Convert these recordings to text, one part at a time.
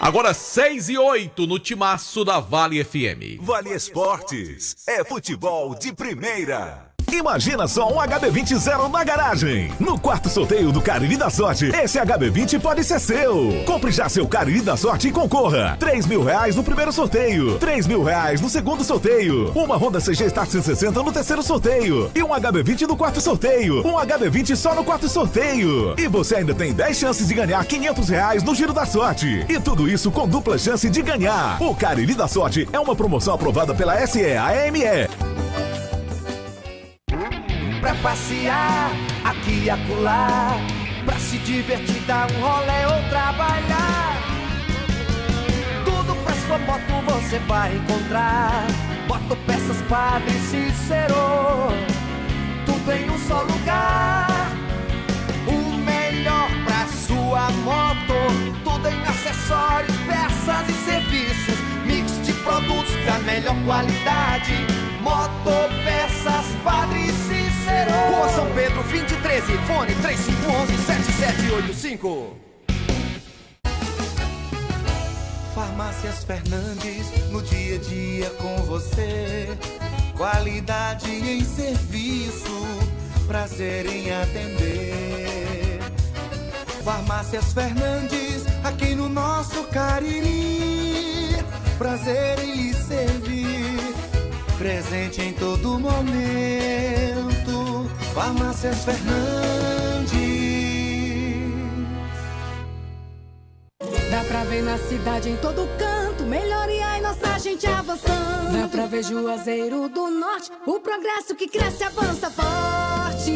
Agora 6:08 no Timaço da Vale FM. Vale Esportes é futebol de primeira. Imagina só um HB20 zero na garagem. No quarto sorteio do Cariri da Sorte, esse HB20 pode ser seu. Compre já seu Cariri da Sorte e concorra. R$3.000 no primeiro sorteio, R$3.000 no segundo sorteio, uma Honda CG Start 160 no terceiro sorteio e um HB20 no quarto sorteio. Um HB20 só no quarto sorteio. E você ainda tem 10 chances de ganhar R$500 no Giro da Sorte. E tudo isso com dupla chance de ganhar. O Cariri da Sorte é uma promoção aprovada pela SEAME. Pra passear, aqui e acolá, pra se divertir, dar um rolê ou trabalhar. Tudo pra sua moto você vai encontrar. Motopeças Padre Cícero, tudo em um só lugar. O melhor pra sua moto, tudo em acessórios, peças e serviços. Mix de produtos da melhor qualidade. Motopeças Padre Cícero, Rua São Pedro, fim de 13, fone 3511-7785. Farmácias Fernandes, no dia a dia com você. Qualidade em serviço, prazer em atender. Farmácias Fernandes, aqui no nosso Cariri. Prazer em lhe servir, presente em todo momento. Farmácias Fernandes. Dá pra ver na cidade em todo canto, melhoria e nossa gente avançando. Dá pra ver Juazeiro do Norte, o progresso que cresce avança forte.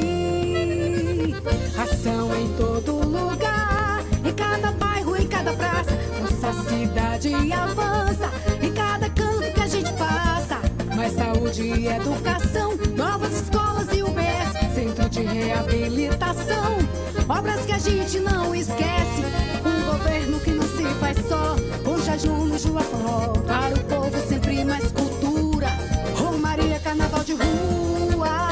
Ação em todo lugar, em cada bairro, em cada praça. Nossa cidade avança, em cada canto que a gente passa. Mais saúde e educação, novas escolas e UBS, centro de reabilitação, obras que a gente não esquece. Um governo que não se faz só, com jejum no Juaforró. Para o povo sempre mais cultura, Romaria, carnaval de rua.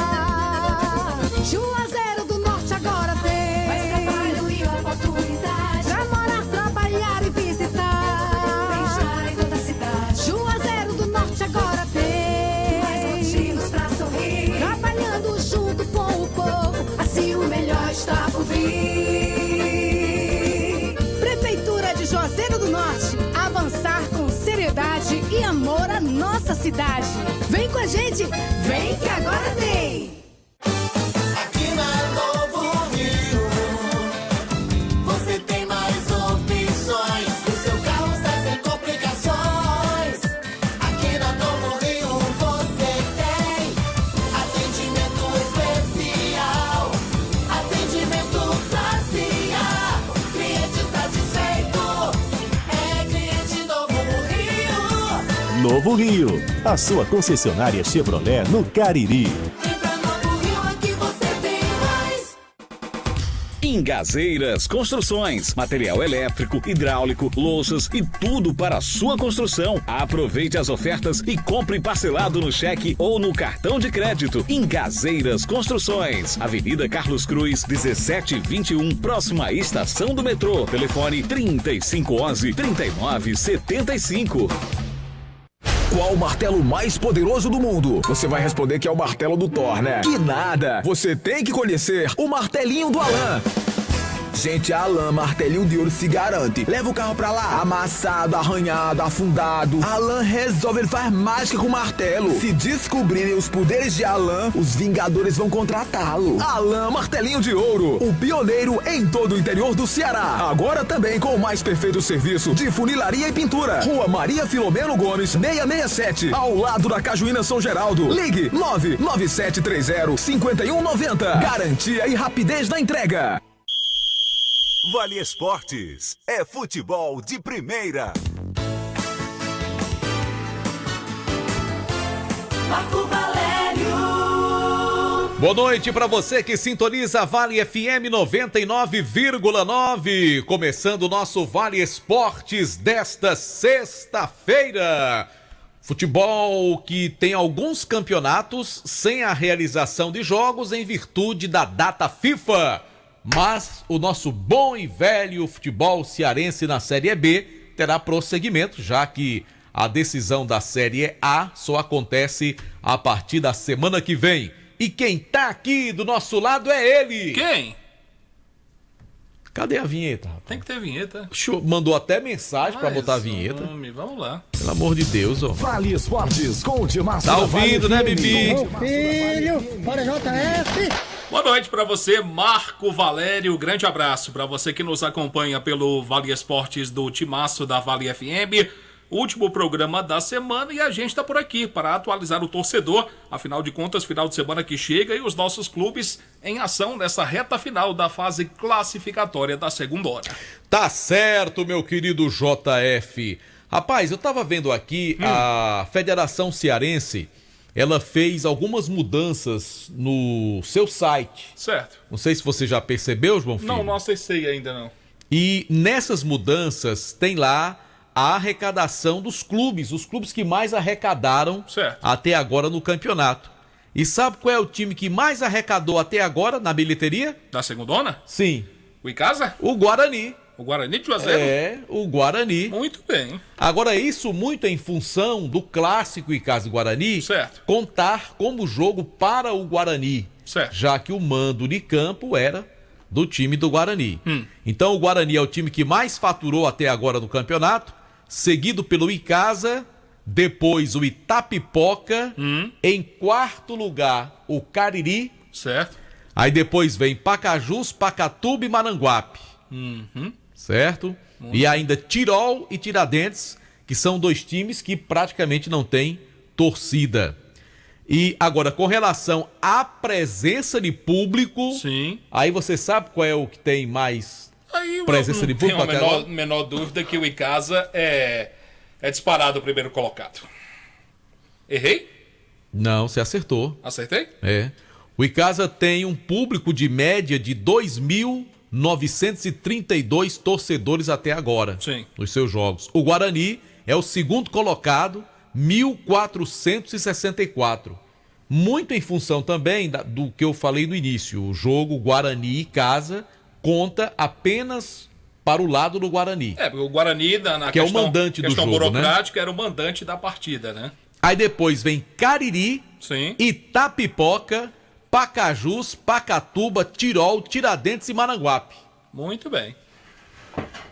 Juazeiro do Norte agora tem mais trabalho e oportunidade pra morar, trabalhar e visitar. Bem-estar em toda a cidade. Juazeiro do Norte agora tem mais motivos pra sorrir, trabalhando junto com o povo, assim o melhor está por vir. Prefeitura de Juazeiro do Norte, avançar com seriedade e amor à nossa cidade. Vem com a gente, vem que agora tem. Aqui na Novo Rio, você tem mais opções. O seu carro sai sem complicações. Aqui na Novo Rio você tem atendimento especial, atendimento classe A. Cliente satisfeito é cliente Novo Rio. Novo Rio, a sua concessionária Chevrolet no Cariri. Engazeiras Construções, material elétrico, hidráulico, louças e tudo para a sua construção. Aproveite as ofertas e compre parcelado no cheque ou no cartão de crédito. Engazeiras Construções, Avenida Carlos Cruz, 1721, próxima à estação do metrô. Telefone 3511-3975. Qual o martelo mais poderoso do mundo? Você vai responder que é o martelo do Thor, né? Que nada! Você tem que conhecer o martelinho do Alan. Gente, a Alan Martelinho de Ouro se garante. Leva o carro pra lá, amassado, arranhado, afundado. Alan resolve, ele faz mágica com o martelo. Se descobrirem os poderes de Alan, os Vingadores vão contratá-lo. Alan Martelinho de Ouro, o pioneiro em todo o interior do Ceará. Agora também com o mais perfeito serviço de funilaria e pintura. Rua Maria Filomeno Gomes, 667, ao lado da Cajuína São Geraldo. Ligue 99730-5190. Garantia e rapidez na entrega. Vale Esportes é futebol de primeira. Marco Valério. Boa noite para você que sintoniza Vale FM 99,9. Começando o nosso Vale Esportes desta sexta-feira. Futebol que tem alguns campeonatos sem a realização de jogos em virtude da data FIFA. Mas o nosso bom e velho futebol cearense na Série B terá prosseguimento, já que a decisão da Série A só acontece a partir da semana que vem. E quem tá aqui do nosso lado é ele. Quem? Cadê a vinheta, rapaz? Tem que ter vinheta. Mandou até mensagem pra botar a vinheta. Vamos lá. Pelo amor de Deus, ó. Vale Esportes com o Timaço Tá da ouvindo, né, Vale FM. Bibi? Filho, bora JF. Boa noite pra você, Marco Valério. Grande abraço pra você que nos acompanha pelo Vale Esportes do Timaço da Vale FM. Último programa da semana e a gente tá por aqui para atualizar o torcedor. Afinal de contas, final de semana que chega e os nossos clubes em ação nessa reta final da fase classificatória da segunda hora. Tá certo, meu querido JF. Rapaz, eu tava vendo aqui a Federação Cearense, ela fez algumas mudanças no seu site. Certo. Não sei se você já percebeu, João Filho. Não acessei ainda não. E nessas mudanças tem lá a arrecadação dos clubes, os clubes que mais arrecadaram até agora no campeonato. E sabe qual é o time que mais arrecadou até agora na bilheteria? Da segundona? Sim. O Icasa? O Guarani. O Guarani de Juazeiro? É, o Guarani. Muito bem. Agora, isso muito em função do clássico Icasa e Guarani contar como jogo para o Guarani, já que o mando de campo era do time do Guarani. Então, o Guarani é o time que mais faturou até agora no campeonato, seguido pelo Icasa, depois o Itapipoca, em quarto lugar o Cariri, certo? Aí depois vem Pacajus, Pacatuba e Maranguape, certo? E ainda Tirol e Tiradentes, que são dois times que praticamente não têm torcida. E agora, com relação à presença de público, aí você sabe qual é o que tem mais presença de público até agora? Tenho a menor dúvida que o Icasa é disparado o primeiro colocado. Errei? Não, você acertou. Acertei? É. O Icasa tem um público de média de 2.932 torcedores até agora. Nos seus jogos. O Guarani é o segundo colocado, 1.464. Muito em função também do que eu falei no início. O jogo Guarani e Icasa conta apenas para o lado do Guarani. O Guarani, na que questão, é o mandante do questão jogo, burocrática, né? era o mandante da partida, né? Aí depois vem Cariri, Itapipoca, Pacajus, Pacatuba, Tirol, Tiradentes e Maranguape. Muito bem.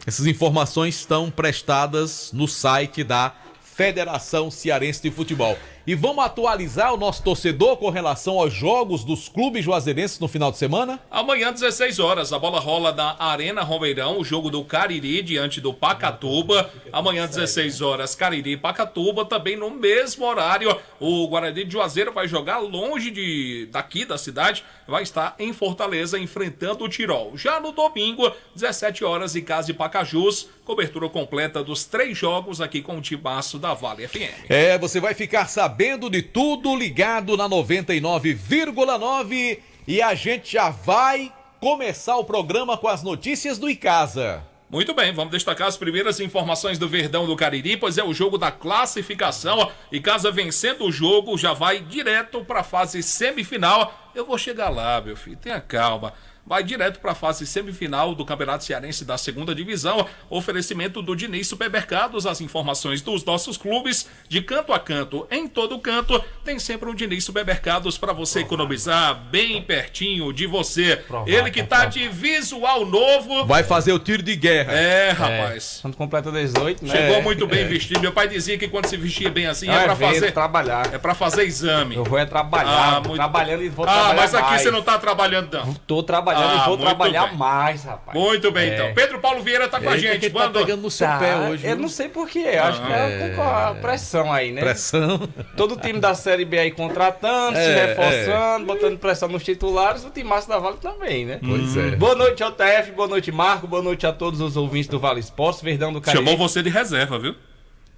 Essas informações estão prestadas no site da Federação Cearense de Futebol. E vamos atualizar o nosso torcedor com relação aos jogos dos clubes juazeirenses no final de semana? Amanhã, 16 horas, a bola rola na Arena Romeirão, o jogo do Cariri diante do Pacatuba. Amanhã, 16 horas, Cariri e Pacatuba. Também no mesmo horário, o Guarani de Juazeiro vai jogar longe daqui da cidade, vai estar em Fortaleza enfrentando o Tirol. Já no domingo, 17 horas, Icasa e Pacajus, cobertura completa dos 3 jogos aqui com o timaço da Vale FM. Você vai ficar sabendo de tudo ligado na 99,9 e a gente já vai começar o programa com as notícias do Icasa. Muito bem, vamos destacar as primeiras informações do Verdão do Cariri, pois é o jogo da classificação. Icasa vencendo o jogo já vai direto para a fase semifinal. Eu vou chegar lá, meu filho, tenha calma. Vai direto para a fase semifinal do Campeonato Cearense da Segunda Divisão. Oferecimento do Diniz Supermercados. As informações dos nossos clubes de canto a canto, em todo canto, tem sempre um Diniz Supermercados para você economizar bem pertinho de você. Ele que tá de visual novo. Vai fazer o tiro de guerra. Rapaz. Quando completa 18, né? Chegou muito bem vestido. Meu pai dizia que quando se vestia bem assim é para fazer trabalhar. É para fazer exame. Eu vou trabalhar, trabalhando e vou trabalhar. Mas aqui mais. Você não tá trabalhando não. Tô trabalhando e vou trabalhar mais, rapaz. Muito bem, então. Pedro Paulo Vieira tá com a gente. Tá pegando no seu pé hoje. Eu não sei porquê. Acho que é com a pressão aí, né? Pressão. Todo time da Série B aí contratando, se reforçando, botando pressão nos titulares. O timaço da Vale também, né? Pois é. Boa noite, JF. Boa noite, Marco. Boa noite a todos os ouvintes do Vale Esportes. Verdão do Cariri. Chamou você de reserva, viu?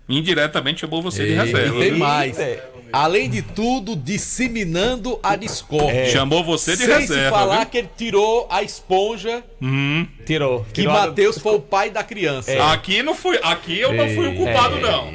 Indiretamente chamou você de reserva. E tem mais. Além de tudo, disseminando a discórdia. Chamou você de reserva. Sem se falar que ele tirou a esponja. Tirou. Que Matheus foi o pai da criança. Aqui eu não fui o culpado, não.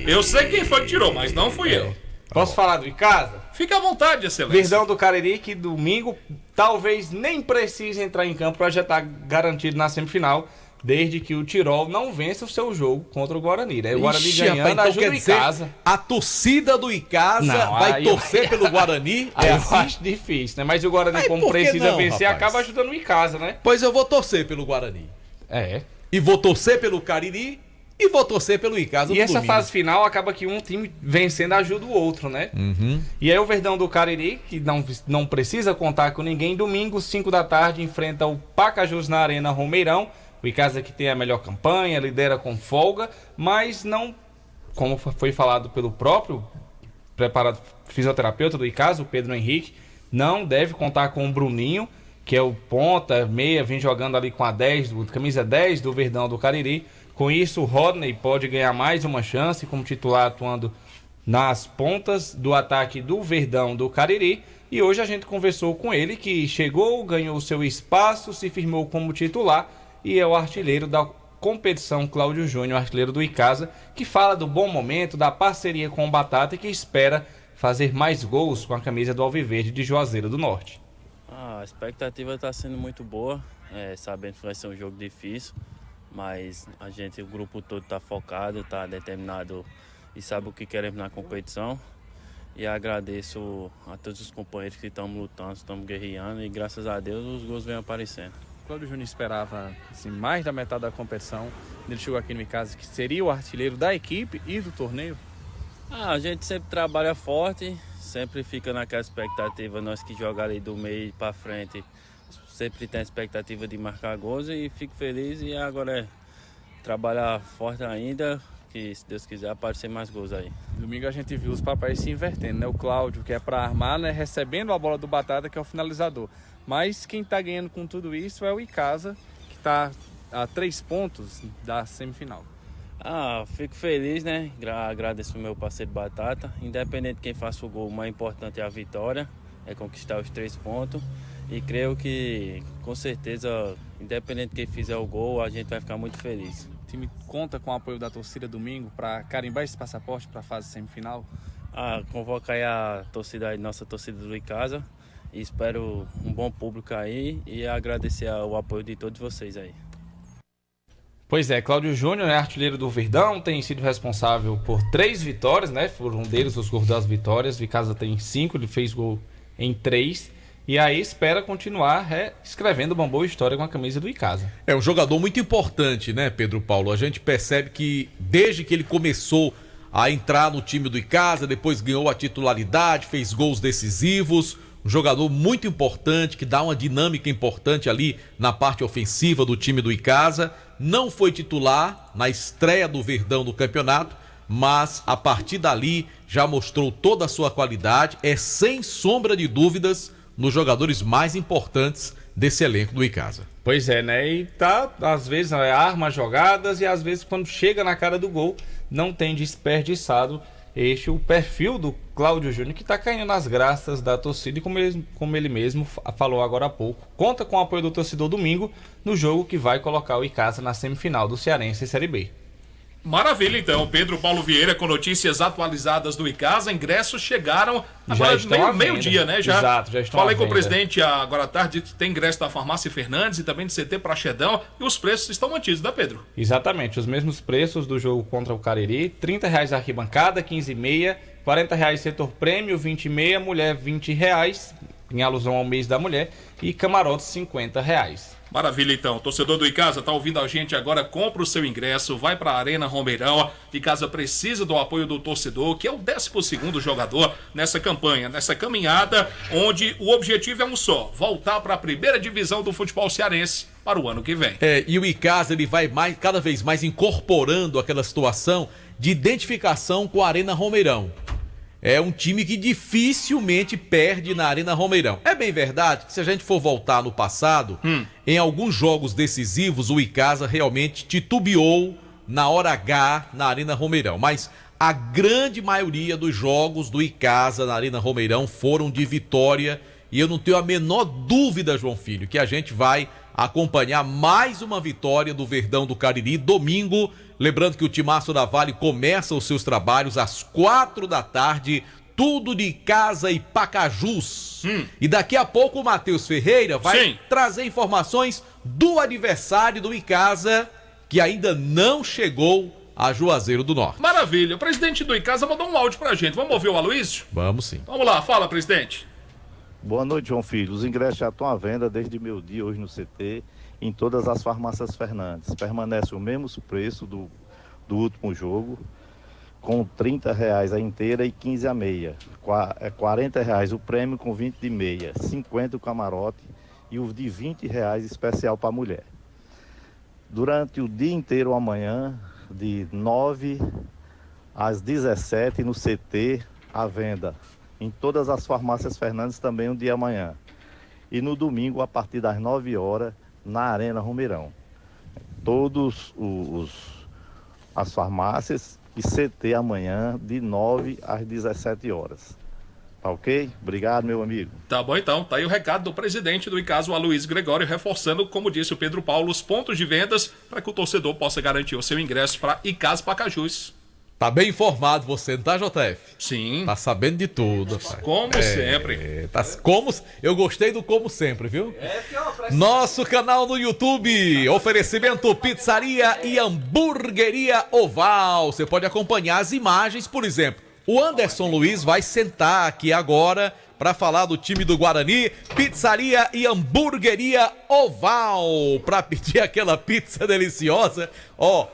Eu sei quem foi que tirou, mas não fui eu. Posso falar do Icasa? Fica à vontade, excelência. Verdão do Cariri, que domingo talvez nem precise entrar em campo, para já estar garantido na semifinal desde que o Tirol não vença o seu jogo contra o Guarani, né? O Guarani Ixi, ganhando, rapaz, então ajuda quer o dizer, Icasa. a torcida do Icasa Não, vai aí torcer pelo Guarani? Aí É eu assim? acho difícil, né? Mas o Guarani, Mas como por que precisa não, vencer, rapaz? acaba ajudando o Icasa, né? Pois eu vou torcer pelo Guarani. É. E vou torcer pelo Cariri e vou torcer pelo Icasa E no essa domingo. fase final acaba que um time vencendo ajuda o outro, né? E aí o Verdão do Cariri, que não precisa contar com ninguém, domingo, 5 da tarde, enfrenta o Pacajus na Arena Romeirão. O Icasa que tem a melhor campanha, lidera com folga, mas não, como foi falado pelo próprio preparado fisioterapeuta do Icasa, o Pedro Henrique, não deve contar com o Bruninho, que é o ponta, meia, vem jogando ali com a 10, camisa 10 do Verdão do Cariri. Com isso, o Rodney pode ganhar mais uma chance como titular atuando nas pontas do ataque do Verdão do Cariri. E hoje a gente conversou com ele, que chegou, ganhou seu espaço, se firmou como titular e é o artilheiro da competição, Cláudio Júnior, artilheiro do Icasa, que fala do bom momento, da parceria com o Batata e que espera fazer mais gols com a camisa do Alviverde de Juazeiro do Norte. A expectativa está sendo muito boa, sabendo que vai ser um jogo difícil, mas o grupo todo está focado, está determinado e sabe o que queremos na competição. E agradeço a todos os companheiros que estamos lutando, estamos guerreando e graças a Deus os gols vêm aparecendo. Cláudio Júnior esperava assim, mais da metade da competição. Ele chegou aqui no Icasa, que seria o artilheiro da equipe e do torneio. A gente sempre trabalha forte, sempre fica naquela expectativa, nós que jogamos ali do meio para frente, sempre tem a expectativa de marcar gols e fico feliz e agora é trabalhar forte ainda, que se Deus quiser aparecer mais gols aí. Domingo a gente viu os papéis se invertendo, né? O Cláudio, que é para armar, né? Recebendo a bola do Batata, que é o finalizador. Mas quem está ganhando com tudo isso é o Icasa, que está a 3 pontos da semifinal. Fico feliz, né? Agradeço o meu parceiro Batata. Independente de quem faça o gol, o mais importante é a vitória, é conquistar os 3 pontos. E creio que, com certeza, independente de quem fizer o gol, a gente vai ficar muito feliz. O time conta com o apoio da torcida domingo para carimbar esse passaporte para a fase semifinal? Convoca aí a torcida, nossa torcida do Icasa. E espero um bom público aí e agradecer o apoio de todos vocês aí. Pois é, Cláudio Júnior, né, artilheiro do Verdão, tem sido responsável por 3 vitórias, né? Foram deles os gols das vitórias. O Icasa tem 5, ele fez gol em 3. E aí espera continuar escrevendo uma boa história com a camisa do Icasa. É um jogador muito importante, né, Pedro Paulo? A gente percebe que desde que ele começou a entrar no time do Icasa, depois ganhou a titularidade, fez gols decisivos. Um jogador muito importante, que dá uma dinâmica importante ali na parte ofensiva do time do Icasa. Não foi titular na estreia do Verdão do campeonato, mas a partir dali já mostrou toda a sua qualidade. É sem sombra de dúvidas nos jogadores mais importantes desse elenco do Icasa. Pois é, né? E tá, às vezes, arma jogadas e às vezes quando chega na cara do gol, não tem desperdiçado o perfil do Cláudio Júnior, que está caindo nas graças da torcida e como ele mesmo falou agora há pouco, conta com o apoio do torcedor domingo no jogo que vai colocar o Icasa na semifinal do Cearense Série B. Maravilha, então. Pedro Paulo Vieira com notícias atualizadas do Icasa. Ingressos chegaram agora meio-dia, né? Exato, já estão Falei com o presidente agora à tarde, que tem ingresso da Farmácia Fernandes e também do CT Praxedão. E os preços estão mantidos, né, Pedro? Exatamente, os mesmos preços do jogo contra o Cariri. R$30 arquibancada, 15,5. R$40 setor prêmio, 20,5. Mulher, R$20, em alusão ao mês da mulher. E camarotes, R$50. Maravilha, então. Torcedor do Icasa, tá ouvindo a gente agora, compra o seu ingresso, vai pra Arena Romeirão. Icasa precisa do apoio do torcedor, que é o 12º jogador nessa campanha, nessa caminhada, onde o objetivo é um só, voltar para a primeira divisão do futebol cearense para o ano que vem. E o Icasa, ele vai cada vez mais incorporando aquela situação de identificação com a Arena Romeirão. É um time que dificilmente perde na Arena Romeirão. É bem verdade que se a gente for voltar no passado, em alguns jogos decisivos, o Icasa realmente titubeou na hora H na Arena Romeirão. Mas a grande maioria dos jogos do Icasa na Arena Romeirão foram de vitória. E eu não tenho a menor dúvida, João Filho, que a gente vai acompanhar mais uma vitória do Verdão do Cariri domingo. Lembrando que o Timaço da Vale começa os seus trabalhos às 4 da tarde, tudo de Icasa e Pacajus. E daqui a pouco o Matheus Ferreira vai trazer informações do aniversário do Icasa, que ainda não chegou a Juazeiro do Norte. Maravilha. O presidente do Icasa mandou um áudio pra gente. Vamos ouvir o Aloysio? Vamos sim. Vamos lá, fala, presidente. Boa noite, João Filho. Os ingressos já estão à venda desde meio-dia hoje no CT, em todas as farmácias Fernandes. Permanece o mesmo preço do último jogo, com R$30 a inteira e 15 a meia. É R$40 o prêmio com 20 de meia, 50 o camarote e o de R$20 especial para mulher. Durante o dia inteiro amanhã, de 9 às 17 no CT, à venda. Em todas as farmácias Fernandes também no dia amanhã. E no domingo, a partir das 9 horas, na Arena Romeirão. Todas as farmácias e CT amanhã, de 9 às 17 horas. Tá ok? Obrigado, meu amigo. Tá bom, então. Tá aí o recado do presidente do Icasa, o Aloysio Gregório, reforçando, como disse o Pedro Paulo, os pontos de vendas para que o torcedor possa garantir o seu ingresso para Icasa Pacajus. Tá bem informado você, não tá, JF? Sim. Tá sabendo de tudo, pai. Como sempre. Eu gostei do como sempre, viu? Nosso canal no YouTube, oferecimento Pizzaria e Hamburgueria Oval. Você pode acompanhar as imagens, por exemplo. O Anderson Luiz vai sentar aqui agora para falar do time do Guarani, Pizzaria e Hamburgueria Oval, para pedir aquela pizza deliciosa,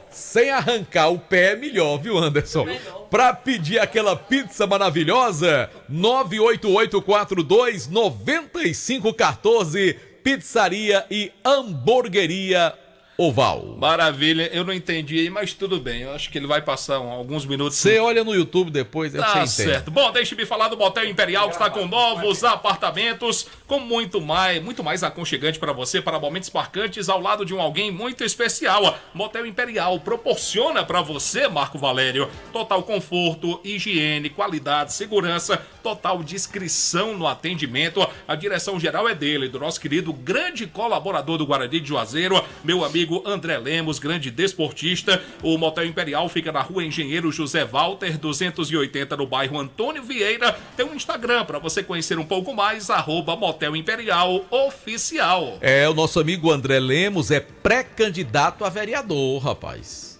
sem arrancar o pé é melhor, viu, Anderson? Para pedir aquela pizza maravilhosa, 98842-9514, Pizzaria e Hamburgueria Oval. Maravilha, eu não entendi, mas tudo bem, eu acho que ele vai passar alguns minutos. Você olha no YouTube depois, tá certo. Bom, deixe-me falar do Motel Imperial, que está com novos apartamentos, com muito mais aconchegante para você, para momentos marcantes, ao lado de alguém muito especial. Motel Imperial proporciona para você, Marco Valério, total conforto, higiene, qualidade, segurança, total discrição no atendimento. A direção geral é dele, do nosso querido grande colaborador do Guarani de Juazeiro, meu amigo André Lemos, grande desportista. O Motel Imperial fica na Rua Engenheiro José Walter, 280, no bairro Antônio Vieira. Tem um Instagram para você conhecer um pouco mais, @Motel Imperial Oficial. O nosso amigo André Lemos é pré-candidato a vereador, rapaz.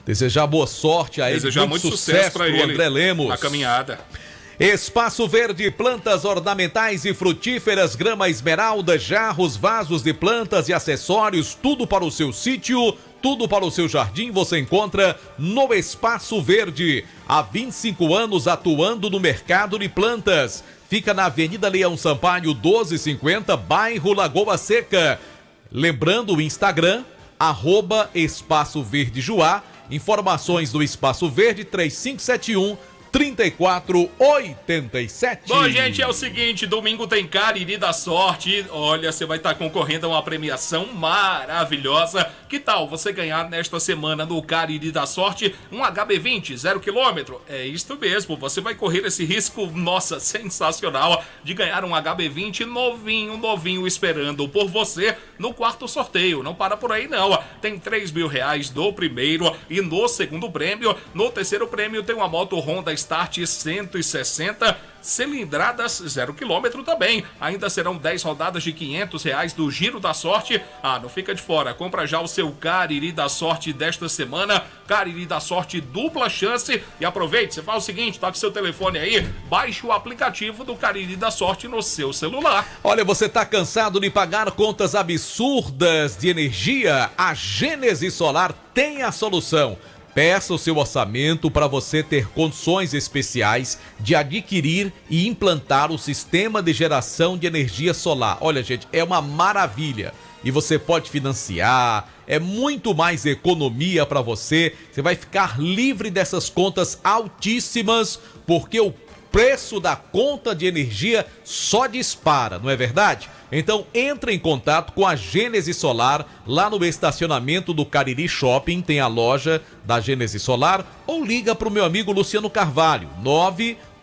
Desejar boa sorte a ele, desejar muito sucesso para ele, André Lemos, na caminhada. Espaço Verde, plantas ornamentais e frutíferas, grama esmeralda, jarros, vasos de plantas e acessórios, tudo para o seu sítio, tudo para o seu jardim, você encontra no Espaço Verde. Há 25 anos atuando no mercado de plantas. Fica na Avenida Leão Sampaio, 1250, bairro Lagoa Seca. Lembrando o Instagram, @Espaço Verde Juá. Informações do Espaço Verde, 3571-3487. Bom, gente, é o seguinte, domingo tem Cariri da Sorte. Olha, você vai estar concorrendo a uma premiação maravilhosa. Que tal você ganhar nesta semana no Cariri da Sorte um HB20 0 km? É isto mesmo, você vai correr esse risco, nossa, sensacional, de ganhar um HB20 novinho, esperando por você no quarto sorteio. Não para por aí não, tem R$3.000 do primeiro e no segundo prêmio. No terceiro prêmio tem uma moto Honda Start 160 cilindradas 0 km também. Ainda serão 10 rodadas de R$500 do Giro da Sorte. Não fica de fora, compra já o seu Cariri da Sorte desta semana. Cariri da Sorte dupla chance. E aproveite, você faz o seguinte, toque seu telefone aí, baixe o aplicativo do Cariri da Sorte no seu celular. Olha, você tá cansado de pagar contas absurdas de energia? A Gênesis Solar tem a solução. Peça o seu orçamento para você ter condições especiais de adquirir e implantar o sistema de geração de energia solar. Olha, gente, é uma maravilha. E você pode financiar, é muito mais economia para você. Você vai ficar livre dessas contas altíssimas, porque o preço da conta de energia só dispara, não é verdade? Então entre em contato com a Gênesis Solar, lá no estacionamento do Cariri Shopping, tem a loja da Gênesis Solar, ou liga para o meu amigo Luciano Carvalho,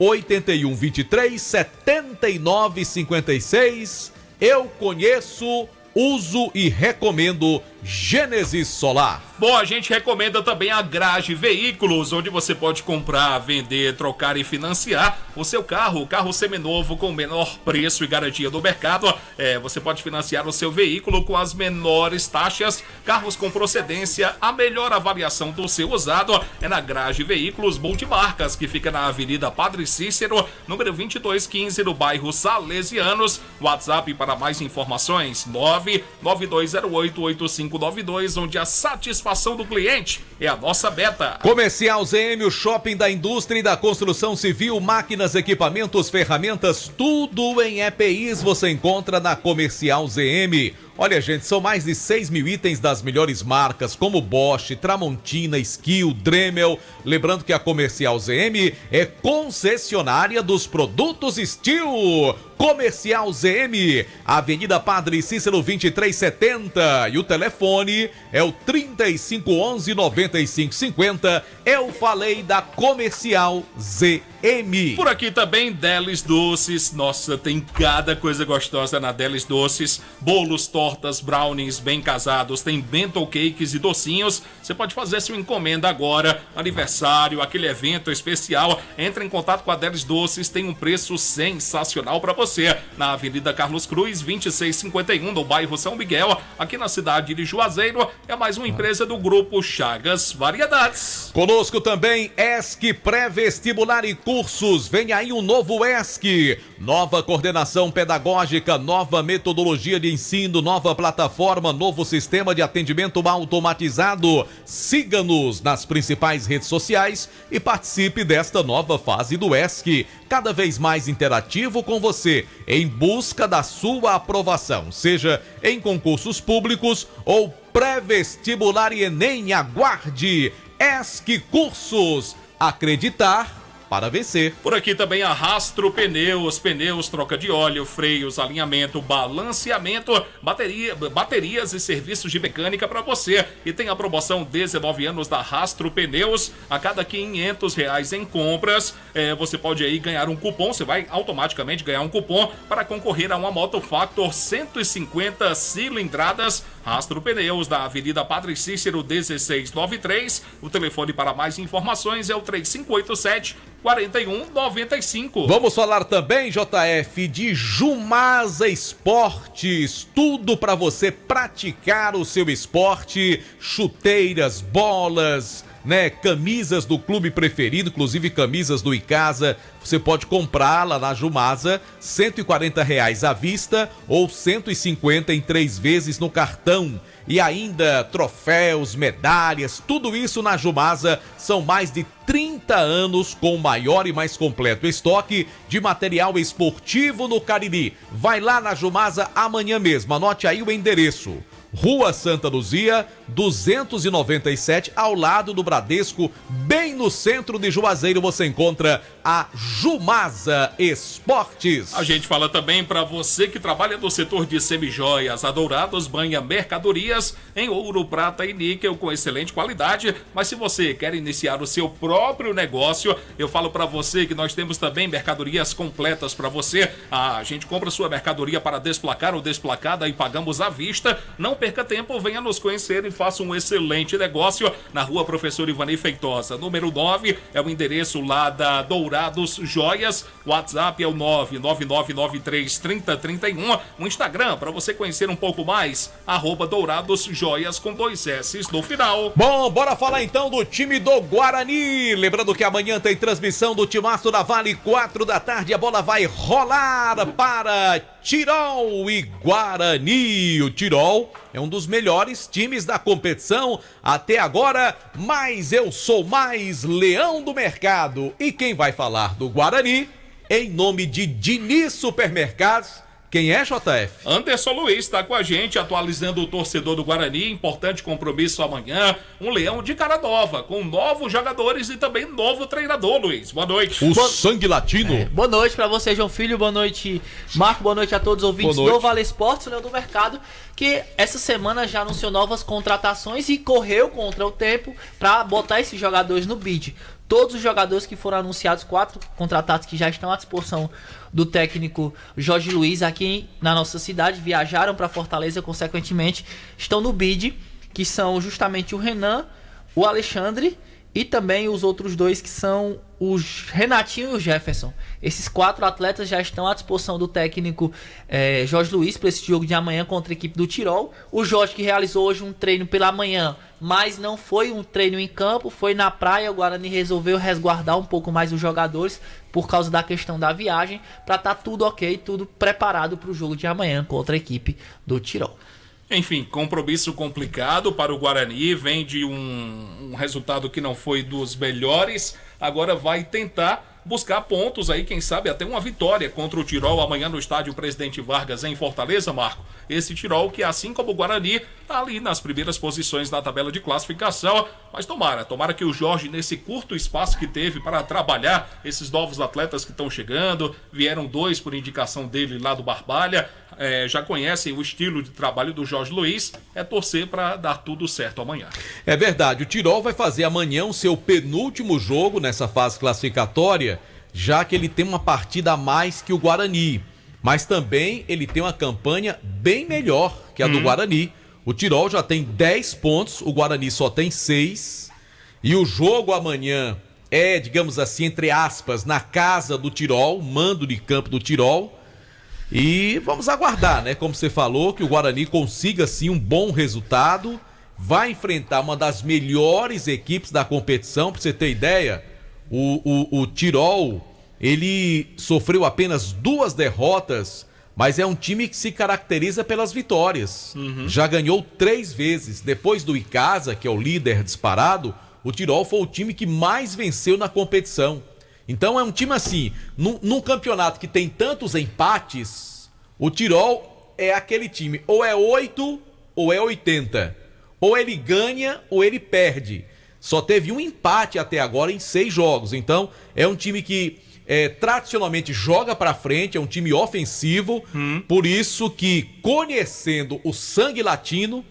98123-7956. Eu conheço uso e recomendo Gênesis Solar. Bom, a gente recomenda também a Grage Veículos, onde você pode comprar, vender, trocar e financiar o seu carro, o carro seminovo com o menor preço e garantia do mercado. Você pode financiar o seu veículo com as menores taxas, carros com procedência, a melhor avaliação do seu usado é na Grage Veículos Multimarcas, que fica na Avenida Padre Cícero, número 2215, no bairro Salesianos. WhatsApp para mais informações, 992088592, onde a satisfação do cliente é a nossa meta. Comercial ZM, o shopping da indústria e da construção civil, máquinas, equipamentos, ferramentas, tudo em EPIs você encontra na Comercial ZM. Olha, gente, são mais de 6 mil itens das melhores marcas, como Bosch, Tramontina, Skill, Dremel. Lembrando que a Comercial ZM é concessionária dos produtos Steel. Comercial ZM, Avenida Padre Cícero 2370. E o telefone é o 3511-9550. Eu falei da Comercial ZM. Por aqui também, Delis Doces. Nossa, tem cada coisa gostosa na Delis Doces. Bolos, tortas, brownies bem casados. Tem bento cakes e docinhos. Você pode fazer sua encomenda agora. Aniversário, aquele evento especial. Entre em contato com a Delis Doces. Tem um preço sensacional para você. Na Avenida Carlos Cruz, 2651, no bairro São Miguel, aqui na cidade de Juazeiro. É mais uma empresa do Grupo Chagas Variedades. Conosco também ESC Pré-Vestibular e Cursos. Vem aí um novo ESC. Nova coordenação pedagógica, nova metodologia de ensino, nova plataforma, novo sistema de atendimento automatizado. Siga-nos nas principais redes sociais e participe desta nova fase do ESC. Cada vez mais interativo com você, em busca da sua aprovação, seja em concursos públicos ou pré-vestibular e Enem. Aguarde ESC Cursos. Acreditar para vencer. Por aqui também a Rastro Pneus, troca de óleo, freios, alinhamento, balanceamento, baterias e serviços de mecânica para você. E tem a promoção 19 anos da Rastro Pneus. A cada R$500 em compras, você pode aí ganhar um cupom. Você vai automaticamente ganhar um cupom para concorrer a uma Moto Factor 150 cilindradas. Rastro Pneus, da Avenida Padre Cícero 1693. O telefone para mais informações é o 3587-4195. Vamos falar também, JF, de Jumasa Esportes. Tudo para você praticar o seu esporte. Chuteiras, bolas, camisas do clube preferido, inclusive camisas do Icasa. Você pode comprá-la na Jumasa, R$140 à vista ou 150 em 3 vezes no cartão. E ainda troféus, medalhas, tudo isso na Jumasa. São mais de 30 anos com o maior e mais completo estoque de material esportivo no Cariri. Vai lá na Jumasa amanhã mesmo, anote aí o endereço. Rua Santa Luzia, 297, ao lado do Bradesco, bem no centro de Juazeiro, você encontra a Jumasa Esportes. A gente fala também para você que trabalha no setor de semijoias. A Dourados banha mercadorias em ouro, prata e níquel com excelente qualidade. Mas se você quer iniciar o seu próprio negócio, eu falo para você que nós temos também mercadorias completas para você. A gente compra sua mercadoria para desplacar ou desplacada e pagamos à vista. Não perca tempo, venha nos conhecer e faça um excelente negócio na Rua Professor Ivani Feitosa, número 9, é o endereço lá da Dourados Joias. WhatsApp é o 999933031. O Instagram, para você conhecer um pouco mais, @Dourados Joias com 2 S no final. Bom, bora falar então do time do Guarani. Lembrando que amanhã tem transmissão do Timaço da Vale, 4 da tarde. A bola vai rolar para Tirol e Guarani. O Tirol é um dos melhores times da competição até agora, mas eu sou mais leão do mercado. E quem vai falar do Guarani, em nome de Diniz Supermercados, quem é, JF? Anderson Luiz está com a gente, atualizando o torcedor do Guarani. Importante compromisso amanhã. Um leão de cara nova, com novos jogadores e também novo treinador, Luiz. Boa noite. O sangue latino. Boa noite para você, João Filho. Boa noite, Marco. Boa noite a todos os ouvintes do Vale Esportes, o Leão do Mercado, que essa semana já anunciou novas contratações e correu contra o tempo para botar esses jogadores no bid. todos os jogadores que foram anunciados, 4 contratados que já estão à disposição do técnico Jorge Luiz aqui na nossa cidade, viajaram para Fortaleza, consequentemente estão no bid, que são justamente o Renan, o Alexandre e também os outros 2 que são o Renatinho e o Jefferson. Esses 4 atletas já estão à disposição do técnico Jorge Luiz para esse jogo de amanhã contra a equipe do Tirol. O Jorge, que realizou hoje um treino pela manhã, mas não foi um treino em campo, foi na praia. O Guarani resolveu resguardar um pouco mais os jogadores por causa da questão da viagem, para estar tudo ok, tudo preparado para o jogo de amanhã contra a equipe do Tirol. Enfim, compromisso complicado para o Guarani, vem de um resultado que não foi dos melhores, agora vai tentar buscar pontos aí, quem sabe até uma vitória contra o Tirol amanhã no estádio Presidente Vargas em Fortaleza, Marco. Esse Tirol que, assim como o Guarani, tá ali nas primeiras posições da tabela de classificação, mas tomara que o Jorge, nesse curto espaço que teve para trabalhar esses novos atletas que estão chegando, vieram 2 por indicação dele lá do Barbalha, já conhecem o estilo de trabalho do Jorge Luiz, é torcer para dar tudo certo amanhã. É verdade, o Tirol vai fazer amanhã o seu penúltimo jogo nessa fase classificatória, já que ele tem uma partida a mais que o Guarani, mas também ele tem uma campanha bem melhor que a do Guarani. O Tirol já tem 10 pontos, o Guarani só tem 6, e o jogo amanhã é, digamos assim, entre aspas, na casa do Tirol, mando de campo do Tirol. E vamos aguardar, né? Como você falou, que o Guarani consiga sim um bom resultado. Vai enfrentar uma das melhores equipes da competição. Pra você ter ideia, o Tirol, ele sofreu apenas 2 derrotas, mas é um time que se caracteriza pelas vitórias. Já ganhou 3 vezes. Depois do Icasa, que é o líder disparado, o Tirol foi o time que mais venceu na competição. Então é um time assim, num campeonato que tem tantos empates, o Tirol é aquele time, ou é 8 ou é 80. Ou ele ganha ou ele perde. Só teve um empate até agora em 6 jogos. Então é um time que tradicionalmente joga pra frente, é um time ofensivo. Por isso que, conhecendo o sangue latino,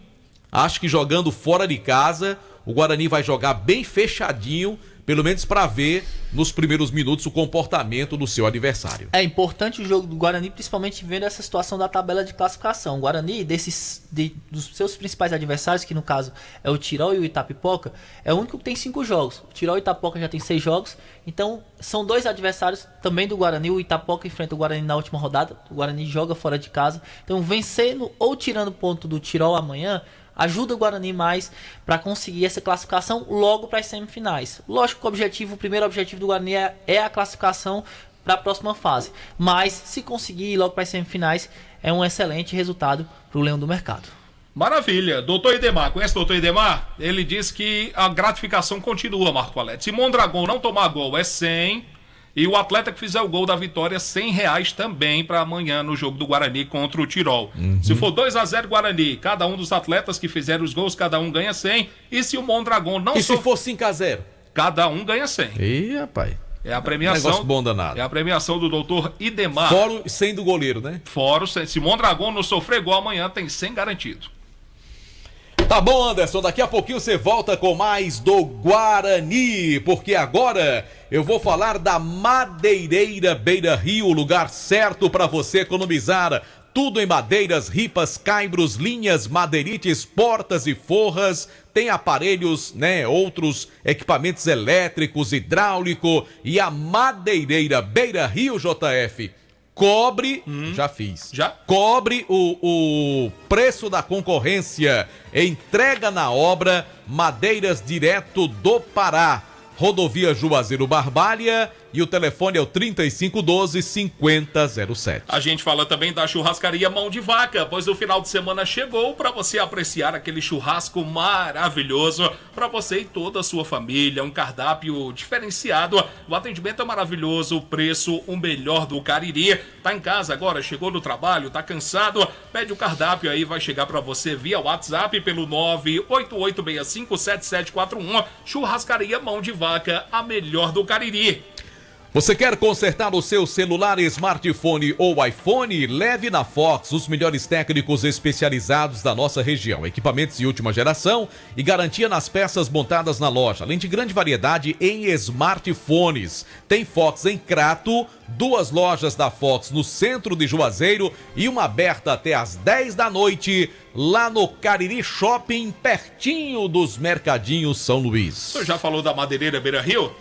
acho que jogando fora de casa, o Guarani vai jogar bem fechadinho, pelo menos para ver nos primeiros minutos o comportamento do seu adversário. É importante o jogo do Guarani, principalmente vendo essa situação da tabela de classificação. O Guarani, dos seus principais adversários, que no caso é o Tirol e o Itapipoca, é o único que tem 5 jogos. O Tirol e o Itapipoca já tem 6 jogos, então são 2 adversários também do Guarani. O Itapipoca enfrenta o Guarani na última rodada, o Guarani joga fora de casa. Então vencendo ou tirando ponto do Tirol amanhã, ajuda o Guarani mais para conseguir essa classificação logo para as semifinais. Lógico que o primeiro objetivo do Guarani é a classificação para a próxima fase. Mas se conseguir ir logo para as semifinais, é um excelente resultado para o Leão do Mercado. Maravilha. Doutor Idemar, conhece o doutor Idemar? Ele diz que a gratificação continua, Marco Valete. Se Mondragão não tomar gol, é 100. E o atleta que fizer o gol da vitória, R$100 também para amanhã no jogo do Guarani contra o Tirol. Se for 2-0 Guarani, cada um dos atletas que fizerem os gols, cada um ganha 100. E se o Mondragão não... se for 5-0? Cada um ganha 100. Ih, rapaz. É a premiação. Negócio bom danado. É a premiação do doutor Idemar. Fora 100 do goleiro, né? Fora 100. Se Mondragão não sofrer gol amanhã, tem 100 garantido. Tá bom, Anderson, daqui a pouquinho você volta com mais do Guarani, porque agora eu vou falar da Madeireira Beira Rio, o lugar certo para você economizar. Tudo em madeiras, ripas, caibros, linhas, madeirites, portas e forras. Tem aparelhos, né, outros equipamentos elétricos, hidráulico. E a Madeireira Beira Rio, JF, cobre, já fiz, cobre o preço da concorrência, entrega na obra, madeiras direto do Pará, rodovia Juazeiro Barbalha, e o telefone é o 3512-5007. A gente fala também da churrascaria Mão de Vaca, pois o final de semana chegou para você apreciar aquele churrasco maravilhoso para você e toda a sua família, um cardápio diferenciado, o atendimento é maravilhoso, o preço o melhor do Cariri. Tá em casa agora, chegou do trabalho, tá cansado, pede o cardápio aí, vai chegar para você via WhatsApp pelo 988657741. Churrascaria Mão de Vaca, a melhor do Cariri. Você quer consertar o seu celular, smartphone ou iPhone? Leve na Fox os melhores técnicos especializados da nossa região. Equipamentos de última geração e garantia nas peças montadas na loja, além de grande variedade em smartphones. Tem Fox em Crato, 2 lojas da Fox no centro de Juazeiro e uma aberta até às 10 da noite lá no Cariri Shopping, pertinho dos Mercadinhos São Luís. O senhor já falou da Madeireira Beira Rio?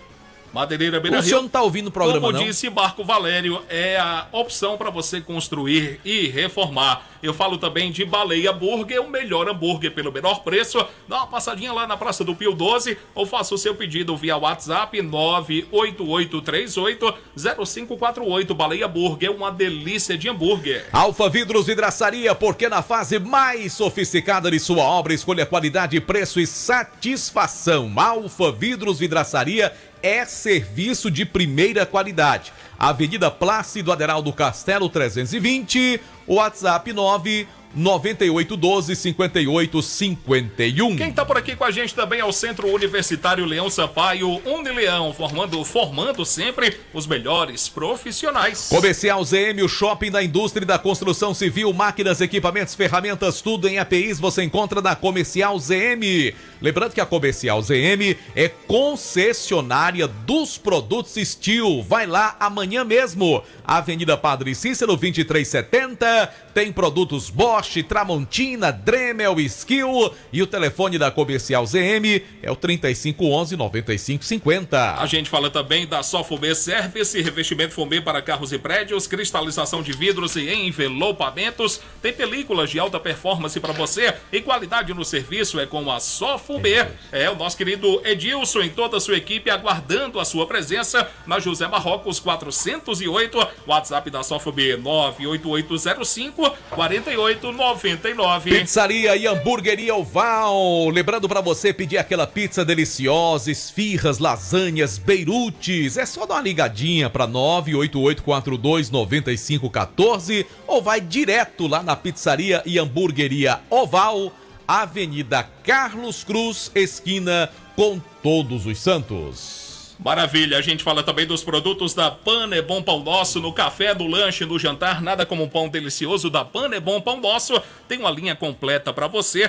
Madeireira Beira Rio. O senhor não está ouvindo o programa, como não? disse Marco Valério, é a opção para você construir e reformar. Eu falo também de Baleia Burger, o melhor hambúrguer pelo menor preço. Dá uma passadinha lá na Praça do Pio 12 ou faça o seu pedido via WhatsApp 988380548. Baleia Burger, uma delícia de hambúrguer. Alfa Vidros Vidraçaria, porque na fase mais sofisticada de sua obra, escolha qualidade, preço e satisfação. Alfa Vidros Vidraçaria é serviço de primeira qualidade. Avenida Plácido Aderaldo Castelo 320, WhatsApp 99812-5851. Quem tá por aqui com a gente também é o Centro Universitário Leão Sampaio, Unileão, formando sempre os melhores profissionais. Comercial ZM, o shopping da indústria e da construção civil, máquinas, equipamentos, ferramentas, tudo em APIs você encontra na Comercial ZM. Lembrando que a Comercial ZM é concessionária dos produtos Steel. Vai lá amanhã mesmo. Avenida Padre Cícero 2370, tem produtos Bosch, Tramontina, Dremel, Skill e o telefone da Comercial ZM é o 3511-9550. A gente fala também da Só Fumê Service, revestimento fumê para carros e prédios, cristalização de vidros e envelopamentos, tem películas de alta performance para você e qualidade no serviço é com a Só Fumê. É o nosso querido Edilson e toda a sua equipe aguardando a sua presença na José Marrocos 408, WhatsApp da Só Fumê 98805-4899. Pizzaria e Hamburgueria Oval. Lembrando para você pedir aquela pizza deliciosa, esfirras, lasanhas, beirutes. É só dar uma ligadinha para 988429514 ou vai direto lá na Pizzaria e Hamburgueria Oval, Avenida Carlos Cruz, esquina com Todos os Santos. Maravilha, a gente fala também dos produtos da Pan é Bom Pão Nosso, no café, no lanche, no jantar, nada como um pão delicioso da Pan é Bom Pão Nosso. Tem uma linha completa para você,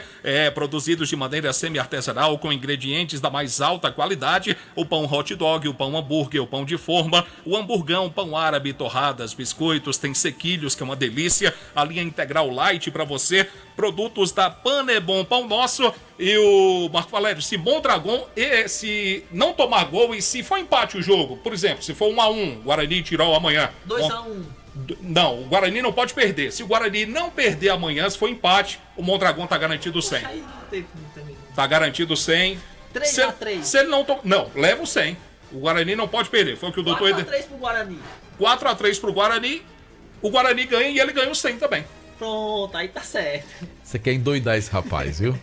produzidos de maneira semi-artesanal, com ingredientes da mais alta qualidade, o pão hot dog, o pão hambúrguer, o pão de forma, o hamburgão, pão árabe, torradas, biscoitos, tem sequilhos, que é uma delícia, a linha integral light para você, produtos da Pan é Bom Pão Nosso. E o Marco Valério, se Mondragão, se não tomar gol e se for empate o jogo, por exemplo, se for 1-1, Guarani tirou amanhã. 2-1. Não, o Guarani não pode perder. Se o Guarani não perder amanhã, se for empate, o Mondragão tá garantido 100. Tá garantido 100. 3-3. Se ele não não, leva o 100. O Guarani não pode perder. Foi o que o doutor 4-3 pro Guarani. 4-3 pro Guarani. O Guarani ganha e ele ganha o 100 também. Pronto, aí tá certo. Você quer endoidar esse rapaz, viu?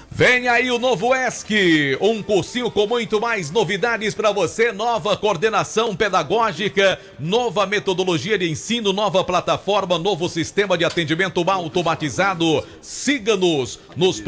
Vem aí o novo ESC, um cursinho com muito mais novidades para você, nova coordenação pedagógica, nova metodologia de ensino, nova plataforma, novo sistema de atendimento automatizado. Siga-nos nos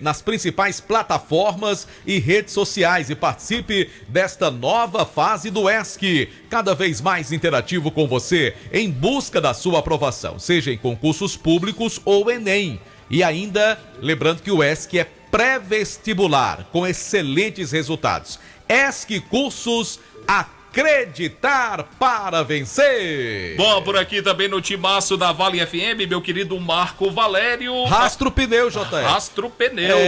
nas principais plataformas e redes sociais e participe desta nova fase do ESC, cada vez mais interativo com você, em busca da sua aprovação, seja em concursos públicos ou Enem. E ainda, lembrando que o ESC é pré-vestibular, com excelentes resultados. ESC Cursos, acreditar para vencer. Bom, por aqui também no timaço da Vale FM, meu querido Marco Valério. Rastro Pneus, JR. Rastro Pneus.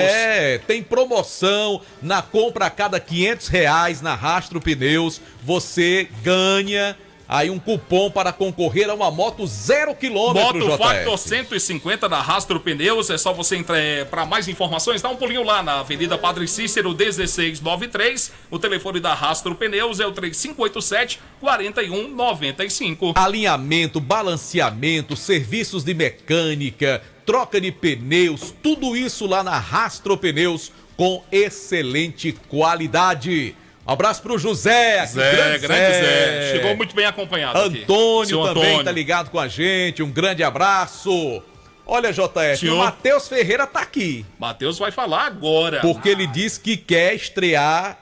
Tem promoção na compra a cada R$500 na Rastro Pneus. Você ganha aí um cupom para concorrer a uma moto 0 km, Moto Factor 150 da Rastro Pneus. É só você entrar para mais informações, dá um pulinho lá na Avenida Padre Cícero 1693. O telefone da Rastro Pneus é o 3587-4195. Alinhamento, balanceamento, serviços de mecânica, troca de pneus, tudo isso lá na Rastro Pneus com excelente qualidade. Um abraço pro José, grande Zé. Chegou muito bem acompanhado Antônio aqui. também Antônio tá ligado com a gente, um grande abraço. Olha, JF, Senhor. o Matheus Ferreira tá aqui. Matheus vai falar agora. Porque ele disse que quer estrear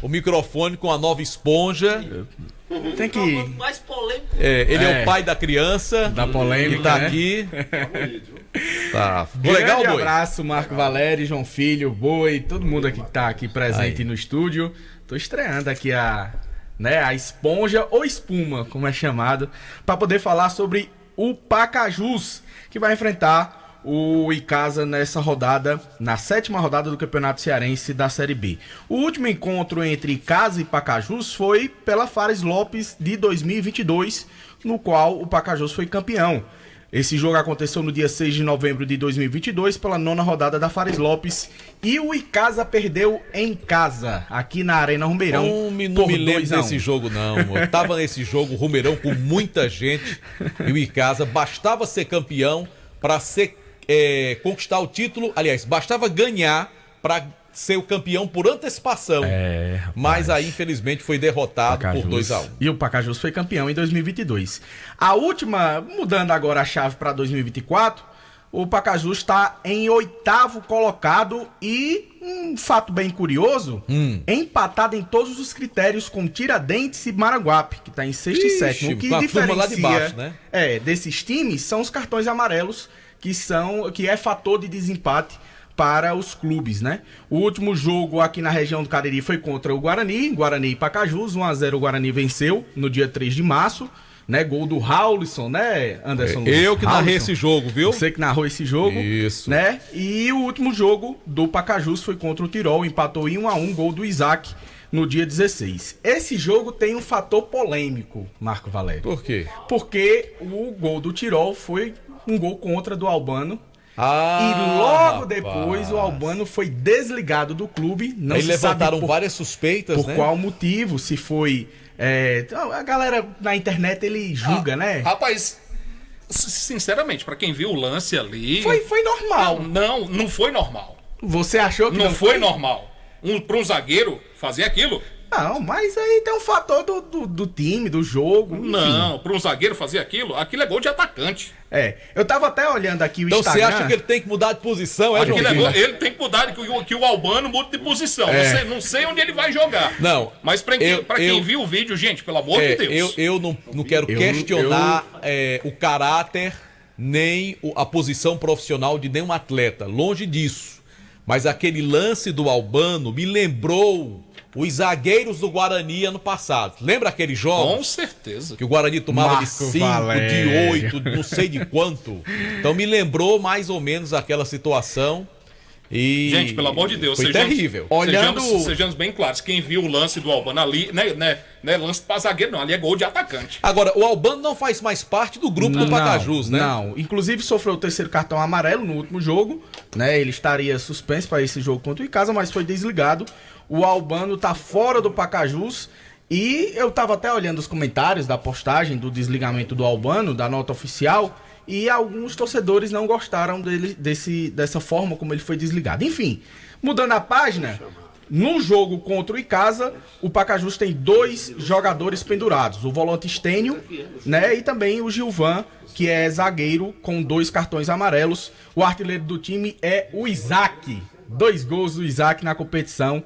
o microfone com a nova esponja. Tem que... mais polêmico. Ele é o pai da criança. Da polêmica, que tá né? aqui. Tá. Legal, Boi? abraço, Marco Valério, João Filho, Boi, todo mundo aqui que tá aqui presente no estúdio. Tô estreando aqui a esponja ou espuma, como é chamado, para poder falar sobre o Pacajus, que vai enfrentar o Icasa nessa rodada, na 7ª rodada do Campeonato Cearense da Série B. O último encontro entre Icasa e Pacajus foi pela Fares Lopes de 2022, no qual o Pacajus foi campeão. Esse jogo aconteceu no dia 6 de novembro de 2022, pela 9ª rodada da Fares Lopes, e o Icasa perdeu em casa, aqui na Arena Rumeirão. Não me lembro desse jogo, não. Eu tava nesse jogo, Rumeirão, com muita gente, e o Icasa bastava ser campeão para conquistar o título. Aliás, bastava ganhar para ser o campeão por antecipação. Mas aí, infelizmente, foi derrotado Pacajus. por 2-1. E o Pacajus foi campeão em 2022. A última, mudando agora a chave para 2024, o Pacajus está em 8º colocado e, um fato bem curioso, empatado em todos os critérios com Tiradentes e Maranguape, que está em 6º e 7º. O que com a diferencia turma lá de baixo, né? desses times são os cartões amarelos, que é fator de desempate para os clubes, né? O último jogo aqui na região do Cariri foi contra o Guarani e Pacajus, 1-0 o Guarani venceu no dia 3 de março, né? Gol do Raulison, né, Anderson? Eu que narrei esse jogo, viu? Você que narrou esse jogo. Isso. Né? E o último jogo do Pacajus foi contra o Tirol, empatou em 1-1, gol do Isaac no dia 16. Esse jogo tem um fator polêmico, Marco Valério. Por quê? Porque o gol do Tirol foi um gol contra do Albano. E logo depois o Albano foi desligado do clube. Não Aí se levantaram sabe várias suspeitas, por né? qual motivo, se foi... a galera na internet, ele julga, né? Rapaz, sinceramente, pra quem viu o lance ali... Foi normal. Não foi normal. Você achou que não foi normal? Pra um zagueiro fazer aquilo... Não, mas aí tem um fator do time, do jogo. Enfim. Não, para um zagueiro fazer aquilo é gol de atacante. Eu tava até olhando aqui o Instagram. Então você acha que ele tem que mudar de posição, João? Ele tem que mudar, que o Albano mude de posição. Não sei onde ele vai jogar. Não. Mas pra quem viu o vídeo, gente, pelo amor de Deus. Eu não quero questionar o caráter, nem a posição profissional de nenhum atleta. Longe disso. Mas aquele lance do Albano me lembrou os zagueiros do Guarani ano passado. Lembra aquele jogo? Com certeza. Que o Guarani tomava de 5, de 8, não sei de quanto. Então me lembrou mais ou menos aquela situação. E gente, pelo amor de Deus, foi terrível. Sejamos bem claros. Quem viu o lance do Albano ali, né, lance pra zagueiro, não. Ali é gol de atacante. Agora, o Albano não faz mais parte do grupo do Pacajus, né? Não. Inclusive sofreu o 3º cartão amarelo no último jogo, né? Ele estaria suspenso para esse jogo contra o Icasa, mas foi desligado. O Albano tá fora do Pacajus. E eu tava até olhando os comentários da postagem do desligamento do Albano, da nota oficial, e alguns torcedores não gostaram dessa forma como ele foi desligado. Enfim, mudando a página, no jogo contra o Icasa, o Pacajus tem 2 jogadores pendurados, o volante Estênio, né, e também o Gilvan, que é zagueiro com 2 cartões amarelos. O artilheiro do time é o Isaac, 2 gols do Isaac na competição.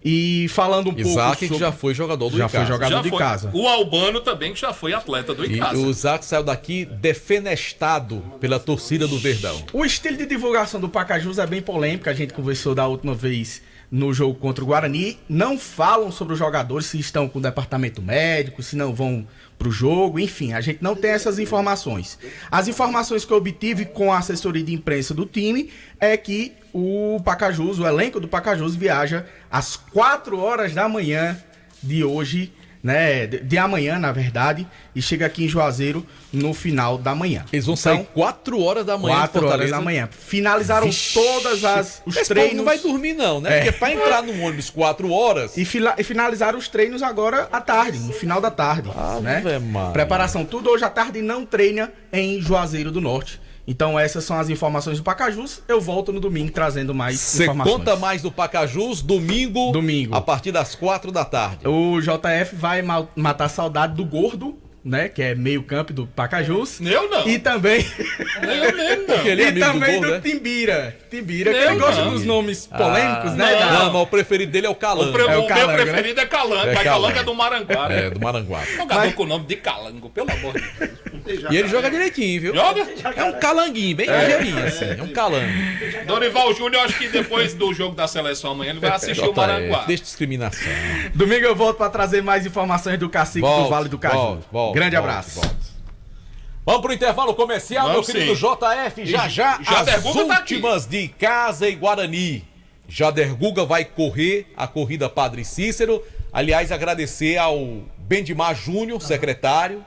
E falando um pouco sobre... que já foi jogador do Icasa. Já foi jogador do Icasa. O Albano também, que já foi atleta do Icasa. E o Isaac saiu daqui defenestado pela torcida do Verdão. O estilo de divulgação do Pacajus é bem polêmico. A gente conversou da última vez no jogo contra o Guarani. Não falam sobre os jogadores, se estão com o departamento médico, se não vão pro jogo. Enfim, a gente não tem essas informações. As informações que eu obtive com a assessoria de imprensa do time é que o Pacajus, o elenco do Pacajus viaja às 4 horas da manhã de hoje, né, de amanhã, na verdade, e chega aqui em Juazeiro no final da manhã. Eles vão sair 4 horas da manhã. 4 horas da manhã. Finalizaram todas os treinos. Não vai dormir não, né? Porque pra entrar no ônibus 4 horas... E finalizaram os treinos agora à tarde, no final da tarde, né? Preparação tudo hoje à tarde, não treina em Juazeiro do Norte. Então essas são as informações do Pacajus. Eu volto no domingo trazendo mais informações. Você conta mais do Pacajus domingo, a partir das 4 da tarde. O JF vai matar a saudade do Gordo, né? Que é meio campo do Pacajus. Eu não. E também... Eu mesmo não. Aquele E amigo também do gol, né? Timbira, que Eu ele gosta não. dos nomes polêmicos, né? Não, mas o preferido dele é o Calango. O o Calango, meu preferido é Calango, É mas Calango. Calango é do Maranguape. É, do Maranguape. Jogador com o nome de Calango, pelo amor de Deus. E ele joga direitinho, viu? Joga? É um calanguinho, bem ligeirinho, assim. É um calango. Dorival Júnior, acho que depois do jogo da seleção amanhã, ele vai assistir o Maranguape. Deixa discriminação. Domingo eu volto pra trazer mais informações do Cacique do Vale do Caju. Grande abraço. Vamos pro intervalo comercial, Vamos meu querido sim. JF. Já Jader as Guga tá aqui. últimas de Casa e Guarani. Jader Guga vai correr a corrida Padre Cícero. Aliás, agradecer ao Bendimar Júnior, secretário,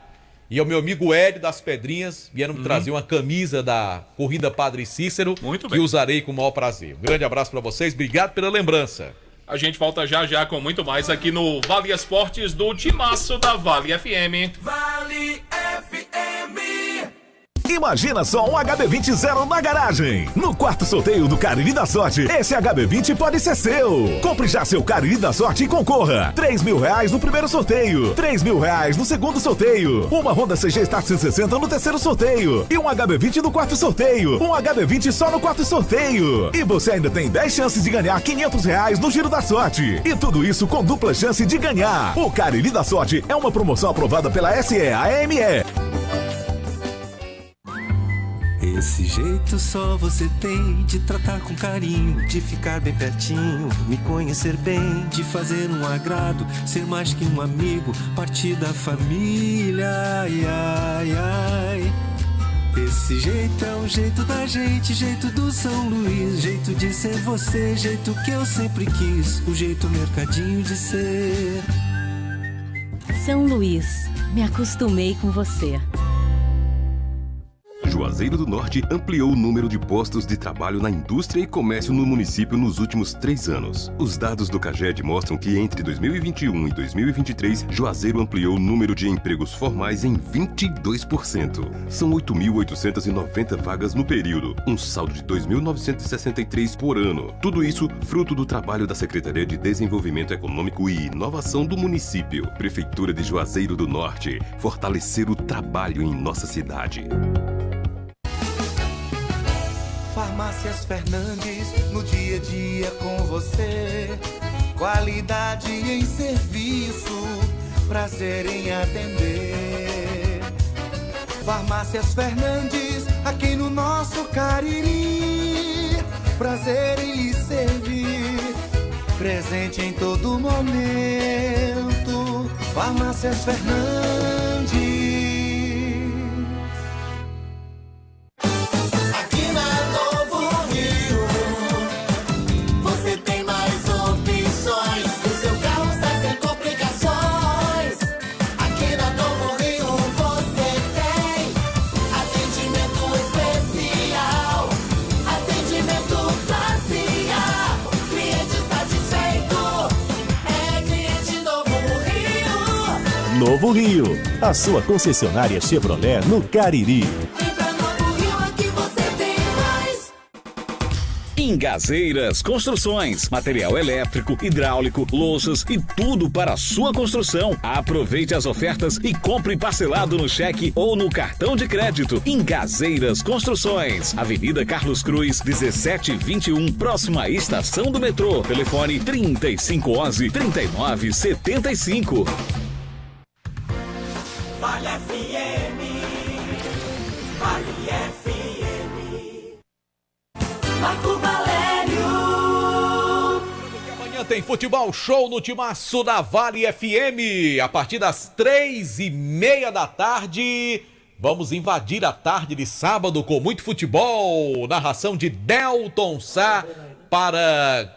e ao meu amigo Hélio das Pedrinhas. Vieram me trazer uma camisa da corrida Padre Cícero. Muito que bem. usarei com o maior prazer. Um grande abraço pra vocês. Obrigado pela lembrança. A gente volta já com muito mais aqui no Vale Esportes do Timaço da Vale FM. Vale FM. Imagina só um HB20 zero na garagem. No quarto sorteio do Cariri da Sorte, esse HB20 pode ser seu. Compre já seu Cariri da Sorte e concorra. R$3.000 no primeiro sorteio, R$3.000 no segundo sorteio, uma Honda CG Start 160 no terceiro sorteio e um HB20 no quarto sorteio. Um HB20 só no quarto sorteio. E você ainda tem 10 chances de ganhar R$500 no Giro da Sorte. E tudo isso com dupla chance de ganhar. O Cariri da Sorte é uma promoção aprovada pela SEAME. Esse jeito só você tem de tratar com carinho, de ficar bem pertinho, me conhecer bem, de fazer um agrado, ser mais que um amigo, partir da família, ai, ai, ai. Esse jeito é o jeito da gente, jeito do São Luís, jeito de ser você, jeito que eu sempre quis, o jeito mercadinho de ser. São Luís, me acostumei com você. Juazeiro do Norte ampliou o número de postos de trabalho na indústria e comércio no município nos últimos 3 anos. Os dados do CAGED mostram que entre 2021 e 2023, Juazeiro ampliou o número de empregos formais em 22%. São 8.890 vagas no período, um saldo de 2.963 por ano. Tudo isso fruto do trabalho da Secretaria de Desenvolvimento Econômico e Inovação do município. Prefeitura de Juazeiro do Norte, fortalecer o trabalho em nossa cidade. Farmácias Fernandes, no dia a dia com você. Qualidade em serviço, prazer em atender. Farmácias Fernandes, aqui no nosso Cariri. Prazer em lhe servir, presente em todo momento. Farmácias Fernandes. Novo Rio, a sua concessionária Chevrolet no Cariri. Engazeiras Construções, material elétrico, hidráulico, louças e tudo para a sua construção. Aproveite as ofertas e compre parcelado no cheque ou no cartão de crédito. Engazeiras Construções, Avenida Carlos Cruz, 1721, próxima à estação do metrô. Telefone 3511-3975. Vale FM, Vale FM, Marco Valério. Amanhã tem futebol show no Timaço da Vale FM, a partir das 3:30 da tarde. Vamos invadir a tarde de sábado com muito futebol. Narração de Delton Sá para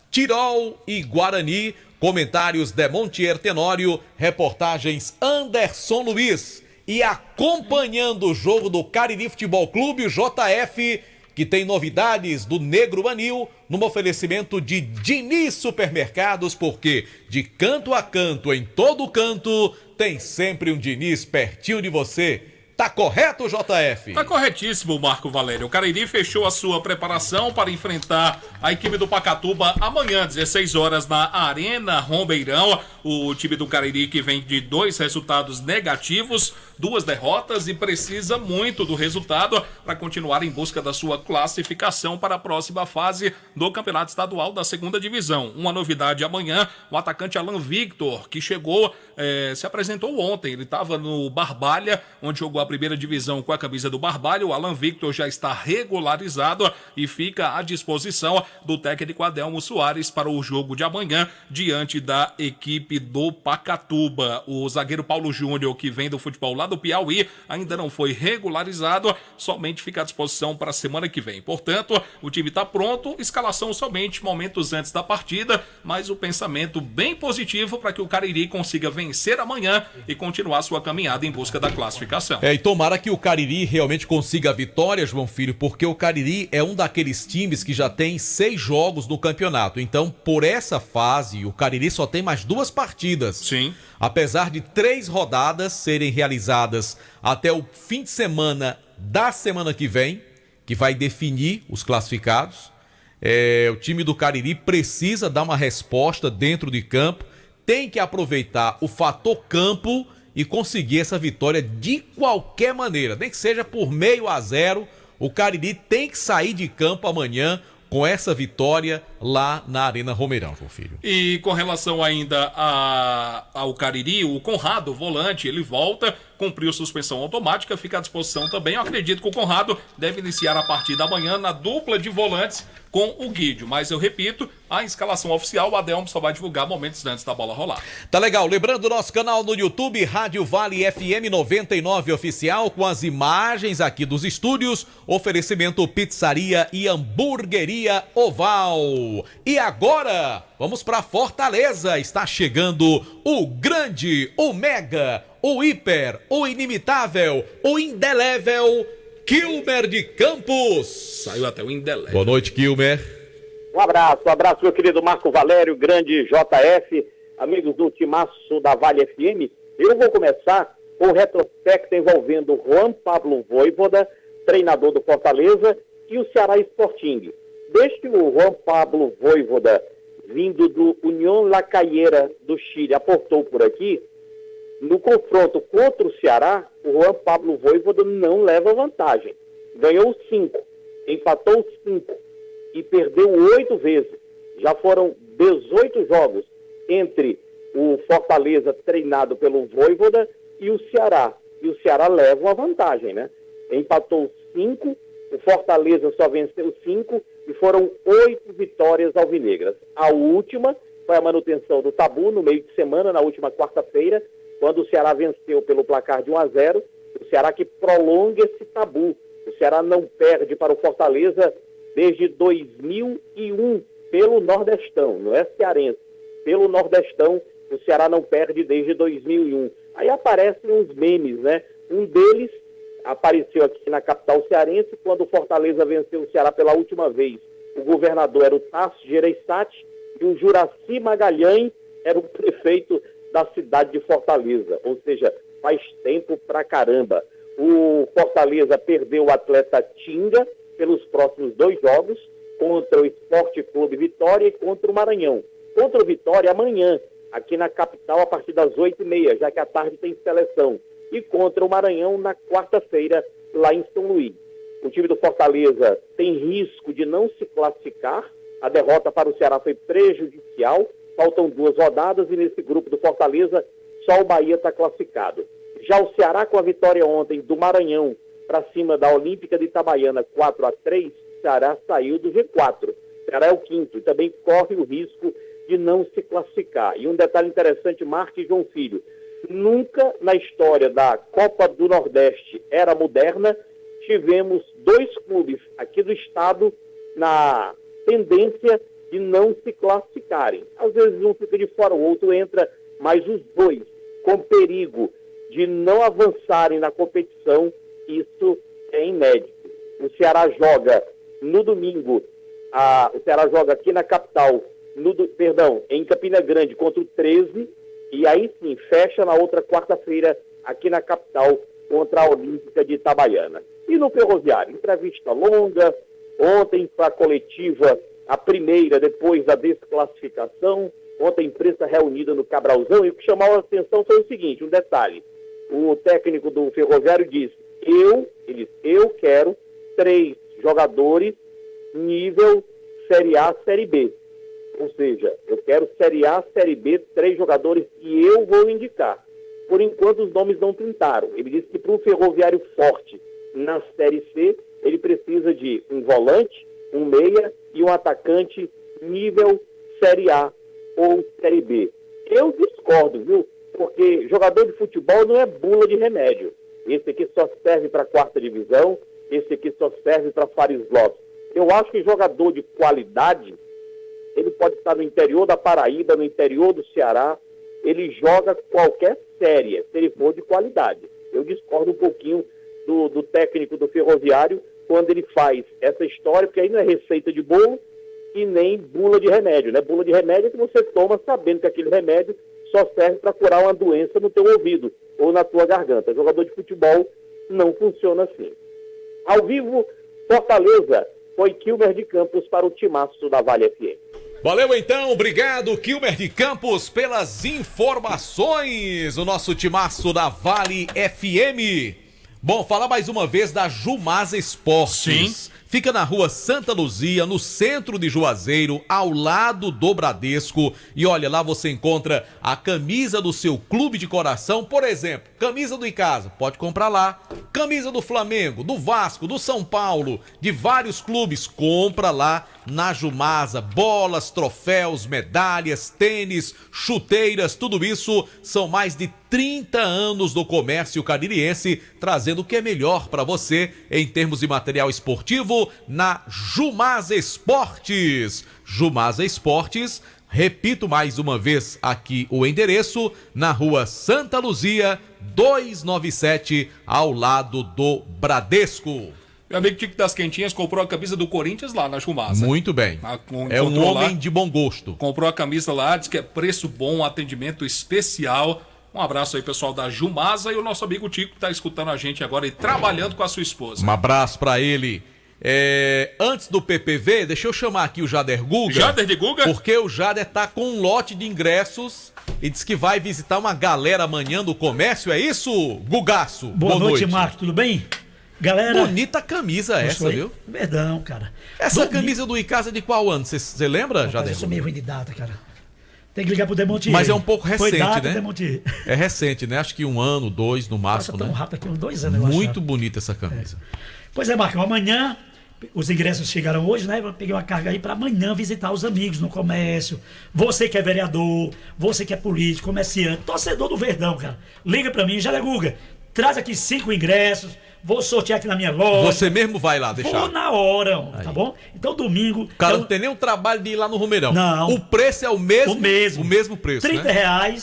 Tirol e Guarani. Comentários de Montier Tenório, reportagens Anderson Luiz. E acompanhando o jogo do Cariri Futebol Clube, o JF, que tem novidades do Negro Anil, num oferecimento de Diniz Supermercados, porque de canto a canto, em todo canto, tem sempre um Diniz pertinho de você. Tá correto, JF? Tá corretíssimo, Marco Valério. O Cariri fechou a sua preparação para enfrentar a equipe do Pacatuba amanhã, 16 horas, na Arena Romeirão. O time do Cariri que vem de 2 resultados negativos, 2 derrotas e precisa muito do resultado para continuar em busca da sua classificação para a próxima fase do Campeonato Estadual da 2ª Divisão. Uma novidade amanhã, o atacante Alan Victor, que chegou, se apresentou ontem. Ele estava no Barbalha, onde jogou a 1ª Divisão com a camisa do Barbalha. O Alan Victor já está regularizado e fica à disposição do técnico Adelmo Soares para o jogo de amanhã diante da equipe do Pacatuba. O zagueiro Paulo Júnior, que vem do futebol lá do Piauí, ainda não foi regularizado, somente fica à disposição para a semana que vem. Portanto, o time está pronto, escalação somente momentos antes da partida, mas o pensamento bem positivo para que o Cariri consiga vencer amanhã e continuar sua caminhada em busca da classificação. E tomara que o Cariri realmente consiga a vitória, João Filho, porque o Cariri é um daqueles times que já tem 6 jogos no campeonato. Então, por essa fase, o Cariri só tem mais 2 partidas. Sim. Apesar de 3 rodadas serem realizadas até o fim de semana da semana que vem, que vai definir os classificados, o time do Cariri precisa dar uma resposta dentro de campo, tem que aproveitar o fator campo e conseguir essa vitória de qualquer maneira, nem que seja por 0,5. O Cariri tem que sair de campo amanhã com essa vitória lá na Arena Romeirão, João Filho. E com relação ainda ao Cariri, o Conrado, volante, ele volta, cumpriu suspensão automática, fica à disposição também. Eu acredito que o Conrado deve iniciar a partida amanhã na dupla de volantes com o Guídio. Mas eu repito, a escalação oficial, o Adelmo só vai divulgar momentos antes da bola rolar. Tá legal. Lembrando o nosso canal no YouTube, Rádio Vale FM 99 Oficial, com as imagens aqui dos estúdios. Oferecimento Pizzaria e Hamburgueria Oval. E agora, vamos para Fortaleza. Está chegando o grande, o mega, o hiper, o inimitável, o indelével Kilmer de Campos. Saiu até o indelével. Boa noite, Kilmer. Um abraço, meu querido Marco Valério, grande JF, amigos do timaço da Vale FM. Eu vou começar com o retrospecto envolvendo Juan Pablo Vojvoda, treinador do Fortaleza, e o Ceará Sporting. Desde que o Juan Pablo Vojvoda, vindo do União La Calera do Chile, aportou por aqui, no confronto contra o Ceará, o Juan Pablo Vojvoda não leva vantagem. Ganhou 5, empatou 5 e perdeu 8 vezes. Já foram 18 jogos entre o Fortaleza, treinado pelo Vojvoda, e o Ceará. E o Ceará leva uma vantagem, né? Empatou 5, o Fortaleza só venceu 5 e foram 8 vitórias alvinegras. A última foi a manutenção do tabu no meio de semana, na última quarta-feira, quando o Ceará venceu pelo placar de 1-0, o Ceará que prolonga esse tabu. O Ceará não perde para o Fortaleza desde 2001 pelo Nordestão, não é cearense. Pelo Nordestão, o Ceará não perde desde 2001. Aí aparecem uns memes, né? Um deles apareceu aqui na capital cearense quando o Fortaleza venceu o Ceará pela última vez. O governador era o Tasso Gereissati e o Juraci Magalhães era o prefeito da cidade de Fortaleza. Ou seja, faz tempo pra caramba. O Fortaleza perdeu o atleta Tinga pelos próximos 2 jogos, contra o Esporte Clube Vitória e contra o Maranhão. Contra o Vitória amanhã, aqui na capital, a partir das 8h30, já que à tarde tem seleção. E contra o Maranhão na quarta-feira, lá em São Luís. O time do Fortaleza tem risco de não se classificar. A derrota para o Ceará foi prejudicial. Faltam 2 rodadas e nesse grupo do Fortaleza, só o Bahia está classificado. Já o Ceará, com a vitória ontem do Maranhão para cima da Olímpica de Itabaiana 4-3, o Ceará saiu do G4. O Ceará é o 5º e também corre o risco de não se classificar. E um detalhe interessante, Marcos e João Filho, nunca na história da Copa do Nordeste Era Moderna tivemos 2 clubes aqui do estado na tendência de não se classificarem. Às vezes um fica de fora, o outro entra, mas os 2 com perigo de não avançarem na competição, isso é inédito. O Ceará joga no domingo, o Ceará joga aqui na capital, em Campina Grande contra o 13, e aí sim, fecha na outra quarta-feira aqui na capital contra a Olímpica de Itabaiana. E no Ferroviário, entrevista longa, ontem para a coletiva, a primeira, depois da desclassificação, ontem a imprensa reunida no Cabralzão, e o que chamou a atenção foi o seguinte, um detalhe, o técnico do Ferroviário disse, eu quero 3 jogadores nível Série A, Série B. Ou seja, eu quero Série A, Série B, 3 jogadores que eu vou indicar. Por enquanto, os nomes não pintaram. Ele disse que para um Ferroviário forte na Série C, ele precisa de um volante, um meia e um atacante nível Série A ou Série B. Eu discordo, viu? Porque jogador de futebol não é bula de remédio. Esse aqui só serve para a 4ª divisão, esse aqui só serve para Fares Lopes. Eu acho que jogador de qualidade, ele pode estar no interior da Paraíba, no interior do Ceará, ele joga qualquer série, se ele for de qualidade. Eu discordo um pouquinho do técnico do Ferroviário quando ele faz essa história, porque aí não é receita de bolo e nem bula de remédio, né? Bula de remédio é que você toma sabendo que aquele remédio só serve para curar uma doença no teu ouvido ou na tua garganta. Jogador de futebol não funciona assim. Ao vivo, Fortaleza, foi Quilmer de Campos para o timaço da Vale FM. Valeu então, obrigado Quilmer de Campos pelas informações, o nosso timaço da Vale FM. Bom, falar mais uma vez da Jumasa Esportes. Sim. Fica na rua Santa Luzia, no centro de Juazeiro, ao lado do Bradesco. E olha, lá você encontra a camisa do seu clube de coração. Por exemplo, camisa do Icasa, pode comprar lá. Camisa do Flamengo, do Vasco, do São Paulo, de vários clubes, compra lá na Jumasa. Bolas, troféus, medalhas, tênis, chuteiras, tudo isso são mais de 30 anos do comércio caririense, trazendo o que é melhor para você em termos de material esportivo na Jumasa Esportes. Jumasa Esportes, repito mais uma vez aqui o endereço, na rua Santa Luzia, 297, ao lado do Bradesco. Meu amigo Tico das Quentinhas comprou a camisa do Corinthians lá na Jumasa. Muito bem. É um homem de bom gosto. Comprou a camisa lá, diz que é preço bom, atendimento especial. Um abraço aí, pessoal da Jumasa, e o nosso amigo Tico que tá escutando a gente agora e trabalhando com a sua esposa. Um abraço pra ele. Antes do PPV, deixa eu chamar aqui o Jader Guga. Jader de Guga? Porque o Jader tá com um lote de ingressos e diz que vai visitar uma galera amanhã do comércio, é isso, Gugaço? Boa noite, Marcos, tudo bem? Galera... Bonita camisa essa, viu? Verdão, cara. Essa camisa do Icasa de qual ano? Você lembra, Jader? Eu sou meio ruim de data, cara. Tem que ligar pro Demontier. Mas é um pouco recente, foi data, né? Demontier. É recente, né? Acho que 1 ano, 2 no máximo, tão né? rápido aqui, uns 2 anos, eu Muito bonita essa camisa. Pois é, Marcos, amanhã, os ingressos chegaram hoje, né? Eu peguei uma carga aí para amanhã visitar os amigos no comércio. Você que é vereador, você que é político, comerciante, torcedor do Verdão, cara. Liga para mim, Jader Guga, traz aqui 5 ingressos. Vou sortear aqui na minha loja. Você mesmo vai lá deixar? Vou na hora, tá bom? Então domingo... Cara, não tem nenhum trabalho de ir lá no Romeirão. Não. O preço é o mesmo? O mesmo preço, R$30, né?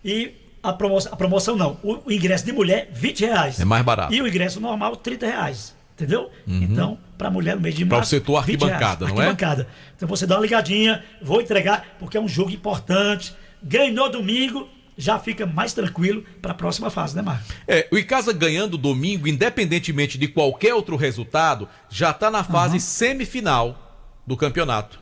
E a promoção não. O ingresso de mulher, R$20. É mais barato. E o ingresso normal, R$30. Entendeu? Então, pra mulher no mês de março... Pra o setor arquibancada, não é? Arquibancada. Então você dá uma ligadinha, vou entregar, porque é um jogo importante. Ganhou domingo... já fica mais tranquilo para a próxima fase, né, Marcos? O Icasa ganhando domingo, independentemente de qualquer outro resultado, já está na fase semifinal do campeonato.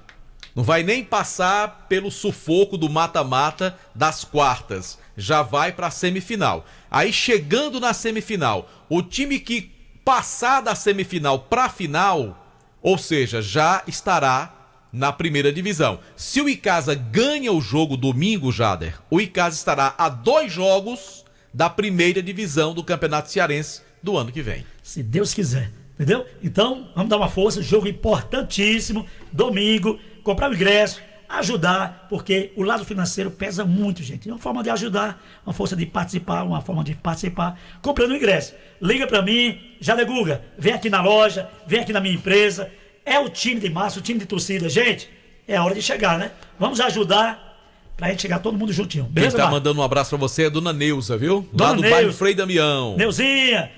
Não vai nem passar pelo sufoco do mata-mata das quartas. Já vai para a semifinal. Aí, chegando na semifinal, o time que passar da semifinal para a final, ou seja, já estará na primeira divisão. Se o Icasa ganha o jogo domingo, Jader, o Icasa estará a 2 jogos da primeira divisão do Campeonato Cearense do ano que vem. Se Deus quiser, entendeu? Então, vamos dar uma força, jogo importantíssimo, domingo, comprar o ingresso, ajudar, porque o lado financeiro pesa muito, gente. É uma forma de ajudar, uma força de participar, comprando o ingresso. Liga pra mim, Jader Guga, vem aqui na loja, vem aqui na minha empresa. É o time de massa, o time de torcida. Gente, é a hora de chegar, né? Vamos ajudar pra gente chegar todo mundo juntinho. Beleza, quem tá mandando um abraço pra você é a dona Neuza, viu? Dona lá do bairro Frei Damião. Neuzinha,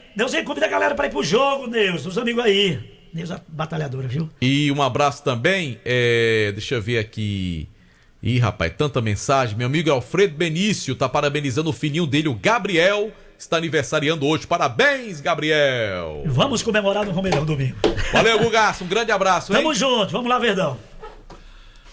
convida a galera pra ir pro jogo, Neuza. Os amigos aí. Neuza batalhadora, viu? E um abraço também, deixa eu ver aqui. Ih, rapaz, tanta mensagem. Meu amigo Alfredo Benício tá parabenizando o filhinho dele, o Gabriel, está aniversariando hoje. Parabéns, Gabriel. Vamos comemorar no Romeirão domingo. Valeu, Gugaço, um grande abraço, hein? Tamo junto, vamos lá, Verdão.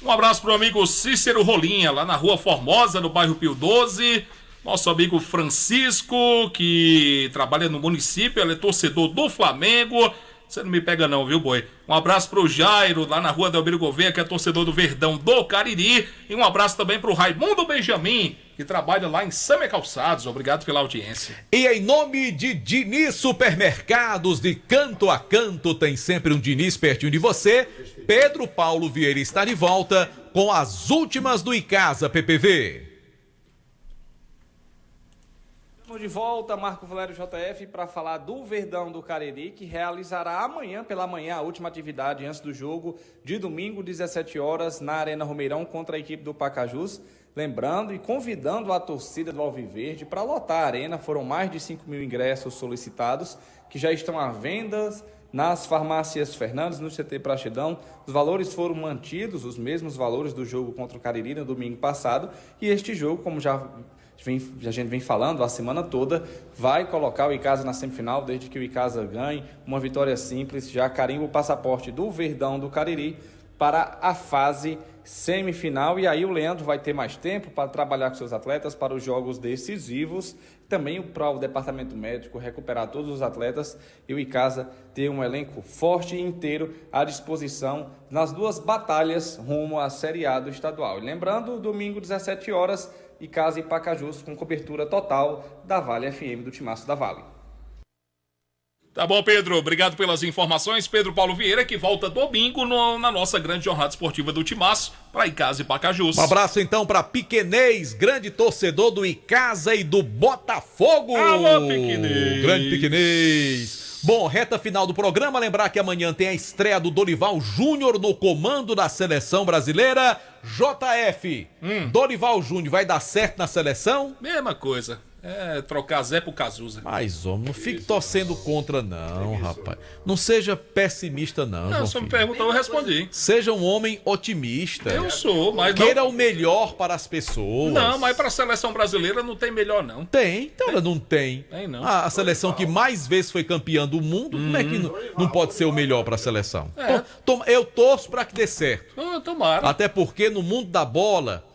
Um abraço pro amigo Cícero Rolinha, lá na Rua Formosa, no bairro Pio 12. Nosso amigo Francisco, que trabalha no município, ele é torcedor do Flamengo. Você não me pega não, viu, boi? Um abraço pro Jairo, lá na Rua Delmiro Gouveia, que é torcedor do Verdão do Cariri. E um abraço também pro Raimundo Benjamin, que trabalha lá em Sâmia Calçados. Obrigado pela audiência. E em nome de Diniz Supermercados, de canto a canto, tem sempre um Diniz pertinho de você. Pedro Paulo Vieira está de volta com as últimas do Icasa PPV. Estamos de volta, Marco Valério JF, para falar do Verdão do Cariri, que realizará amanhã pela manhã a última atividade antes do jogo de domingo, 17 horas, na Arena Romeirão contra a equipe do Pacajus. Lembrando e convidando a torcida do Alviverde para lotar a arena. Foram mais de 5 mil ingressos solicitados, que já estão à venda nas farmácias Fernandes, no CT Praxedão. Os valores foram mantidos, os mesmos valores do jogo contra o Cariri no domingo passado. E este jogo, como a gente vem falando a semana toda, vai colocar o Icasa na semifinal, desde que o Icasa ganhe uma vitória simples, já carimba o passaporte do Verdão do Cariri para a fase semifinal. E aí o Leandro vai ter mais tempo para trabalhar com seus atletas para os jogos decisivos, também para o departamento médico recuperar todos os atletas e o Icasa ter um elenco forte e inteiro à disposição nas duas batalhas rumo à Série A do estadual. E lembrando, domingo 17 horas, Icasa e Pacajus com cobertura total da Vale FM, do Timaço da Vale. Tá bom, Pedro. Obrigado pelas informações. Pedro Paulo Vieira, que volta domingo na nossa grande jornada esportiva do Timaço para Icasa e Pacajus. Um abraço então para Piquenês, grande torcedor do Icasa e do Botafogo. Alô, Piquenês. Grande Piquenês. Bom, reta final do programa. Lembrar que amanhã tem a estreia do Dorival Júnior no comando da seleção brasileira. JF, Dorival Júnior vai dar certo na seleção? Mesma coisa. É trocar Zé pro Cazuza. Mas, homem, não fique torcendo contra, não, rapaz. Não seja pessimista, não. Não, se me perguntou, eu respondi. Seja um homem otimista. Eu sou, mas queira o melhor para as pessoas. Não, mas para a seleção brasileira não tem melhor, não. Tem, então ela não tem. Tem, não. A seleção que mais vezes foi campeã do mundo, como é que não pode ser o melhor para a seleção? Eu torço para que dê certo. Tomara. Até porque no mundo da bola,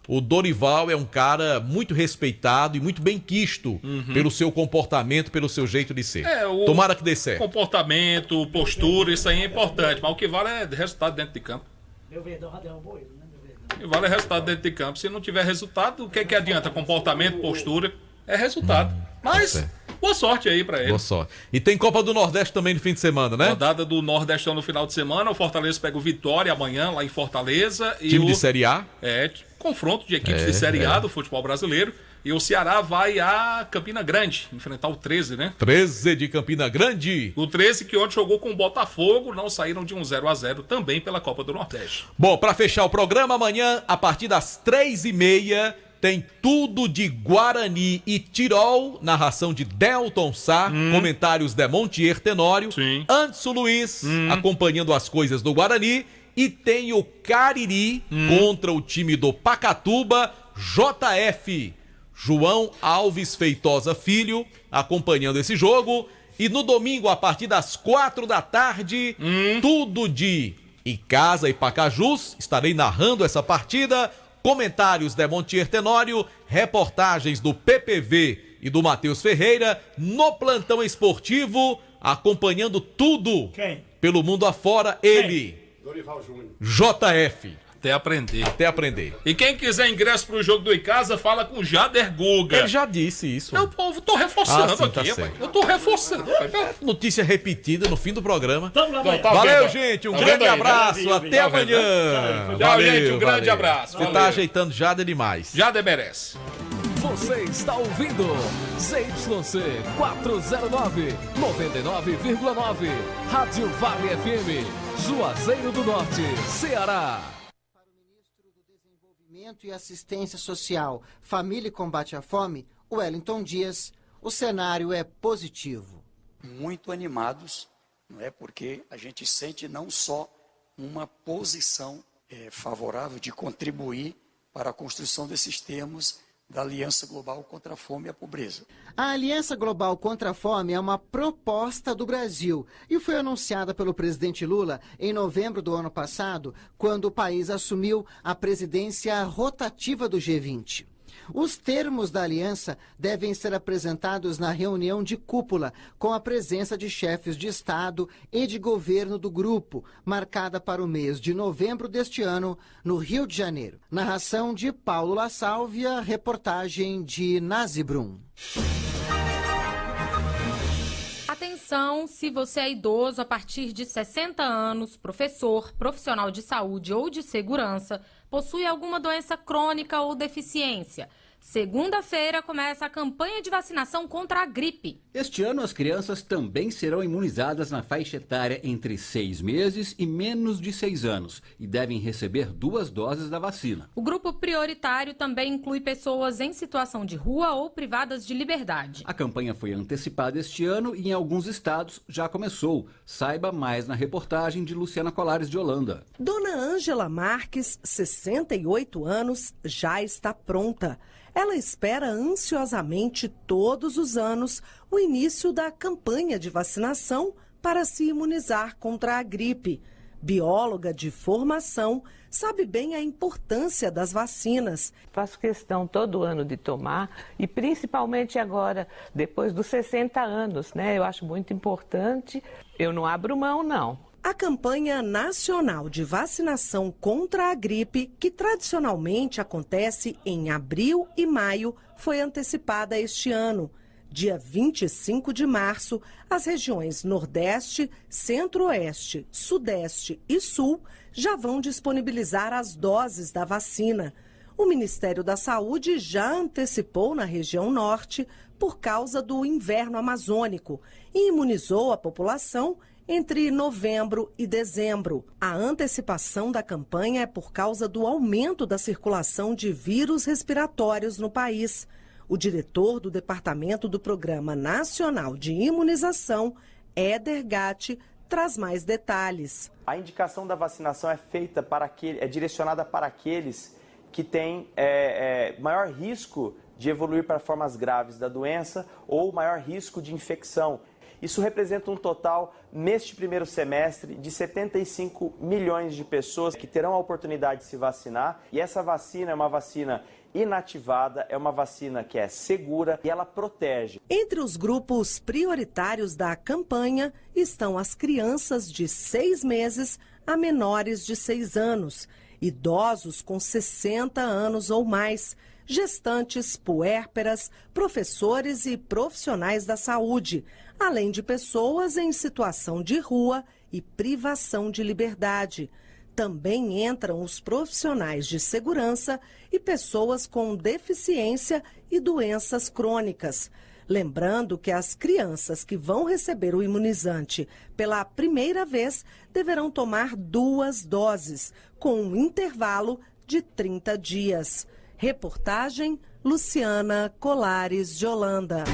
o Dorival é um cara muito respeitado e muito bem quisto pelo seu comportamento, pelo seu jeito de ser. Tomara que dê certo. Comportamento, postura, isso aí é importante. Mas o que vale é resultado dentro de campo. Meu Verdão já derrubou ele, né, meu Verdão? O que vale é resultado dentro de campo. Se não tiver resultado, o que adianta? Comportamento, postura, é resultado. Mas, boa sorte aí pra ele. Boa sorte. E tem Copa do Nordeste também no fim de semana, né? Rodada do Nordestão no final de semana. O Fortaleza pega o Vitória amanhã, lá em Fortaleza. Time de Série A? Confronto de equipes de Série A do futebol brasileiro. E o Ceará vai a Campina Grande, enfrentar o 13, né? 13 de Campina Grande. O 13 que ontem jogou com o Botafogo, não saíram de um 0-0 também pela Copa do Nordeste. Bom, para fechar o programa, amanhã, a partir das 3h30, tem tudo de Guarani e Tirol, narração de Delton Sá, comentários de Montier Tenório, Anderson Luiz, acompanhando as coisas do Guarani, e tem o Cariri contra o time do Pacatuba, JF, João Alves Feitosa Filho, acompanhando esse jogo. E no domingo, a partir das 4 da tarde, tudo de Icasa e Pacajus, estarei narrando essa partida. Comentários de Montier Tenório, reportagens do PPV e do Matheus Ferreira, no plantão esportivo, acompanhando tudo pelo mundo afora, ele, Dorival Júnior. JF. Até aprender. Até aprender. E quem quiser ingresso pro jogo do Icasa, fala com o Jader Guga. Ele já disse isso. Eu tô reforçando sim, aqui, tá eu tô reforçando. Notícia repetida no fim do programa. Tá valeu, vendo? gente. Um Tá grande vendo aí, abraço. né? Até Tá vendo, amanhã. né? Tchau, gente. Um grande abraço. Você tá Valeu. ajeitando Jader demais. Jader merece. Você está ouvindo ZYC 409, 99,9. Rádio Vale FM, Juazeiro do Norte, Ceará. E Assistência Social, Família e Combate à Fome, Wellington Dias, o cenário é positivo. Muito animados, não é? Porque a gente sente não só uma posição favorável de contribuir para a construção desses termos, da Aliança Global contra a Fome e a Pobreza. A Aliança Global contra a Fome é uma proposta do Brasil e foi anunciada pelo presidente Lula em novembro do ano passado, quando o país assumiu a presidência rotativa do G20. Os termos da aliança devem ser apresentados na reunião de cúpula, com a presença de chefes de Estado e de governo do grupo, marcada para o mês de novembro deste ano, no Rio de Janeiro. Narração de Paulo La Sálvia, reportagem de Nazi Brum. Atenção, se você é idoso a partir de 60 anos, professor, profissional de saúde ou de segurança, possui alguma doença crônica ou deficiência. Segunda-feira começa a campanha de vacinação contra a gripe. Este ano, as crianças também serão imunizadas na faixa etária entre 6 meses e menos de 6 anos e devem receber 2 doses da vacina. O grupo prioritário também inclui pessoas em situação de rua ou privadas de liberdade. A campanha foi antecipada este ano e em alguns estados já começou. Saiba mais na reportagem de Luciana Colares de Holanda. Dona Ângela Marques, 68 anos, já está pronta. Ela espera ansiosamente todos os anos o início da campanha de vacinação para se imunizar contra a gripe. Bióloga de formação, sabe bem a importância das vacinas. Faço questão todo ano de tomar e principalmente agora, depois dos 60 anos, né? Eu acho muito importante. Eu não abro mão, não. A campanha nacional de vacinação contra a gripe, que tradicionalmente acontece em abril e maio, foi antecipada este ano. Dia 25 de março, as regiões Nordeste, Centro-Oeste, Sudeste e Sul já vão disponibilizar as doses da vacina. O Ministério da Saúde já antecipou na região Norte por causa do inverno amazônico e imunizou a população entre novembro e dezembro. A antecipação da campanha é por causa do aumento da circulação de vírus respiratórios no país. O diretor do Departamento do Programa Nacional de Imunização, Éder Gatti, traz mais detalhes. A indicação da vacinação é direcionada para aqueles que têm maior risco de evoluir para formas graves da doença ou maior risco de infecção. Isso representa um total, neste primeiro semestre, de 75 milhões de pessoas que terão a oportunidade de se vacinar. E essa vacina é uma vacina inativada, é uma vacina que é segura e ela protege. Entre os grupos prioritários da campanha estão as crianças de 6 meses a menores de 6 anos, idosos com 60 anos ou mais, gestantes, puérperas, professores e profissionais da saúde, além de pessoas em situação de rua e privação de liberdade. Também entram os profissionais de segurança e pessoas com deficiência e doenças crônicas. Lembrando que as crianças que vão receber o imunizante pela primeira vez deverão tomar 2 doses, com um intervalo de 30 dias. Reportagem Luciana Colares de Holanda.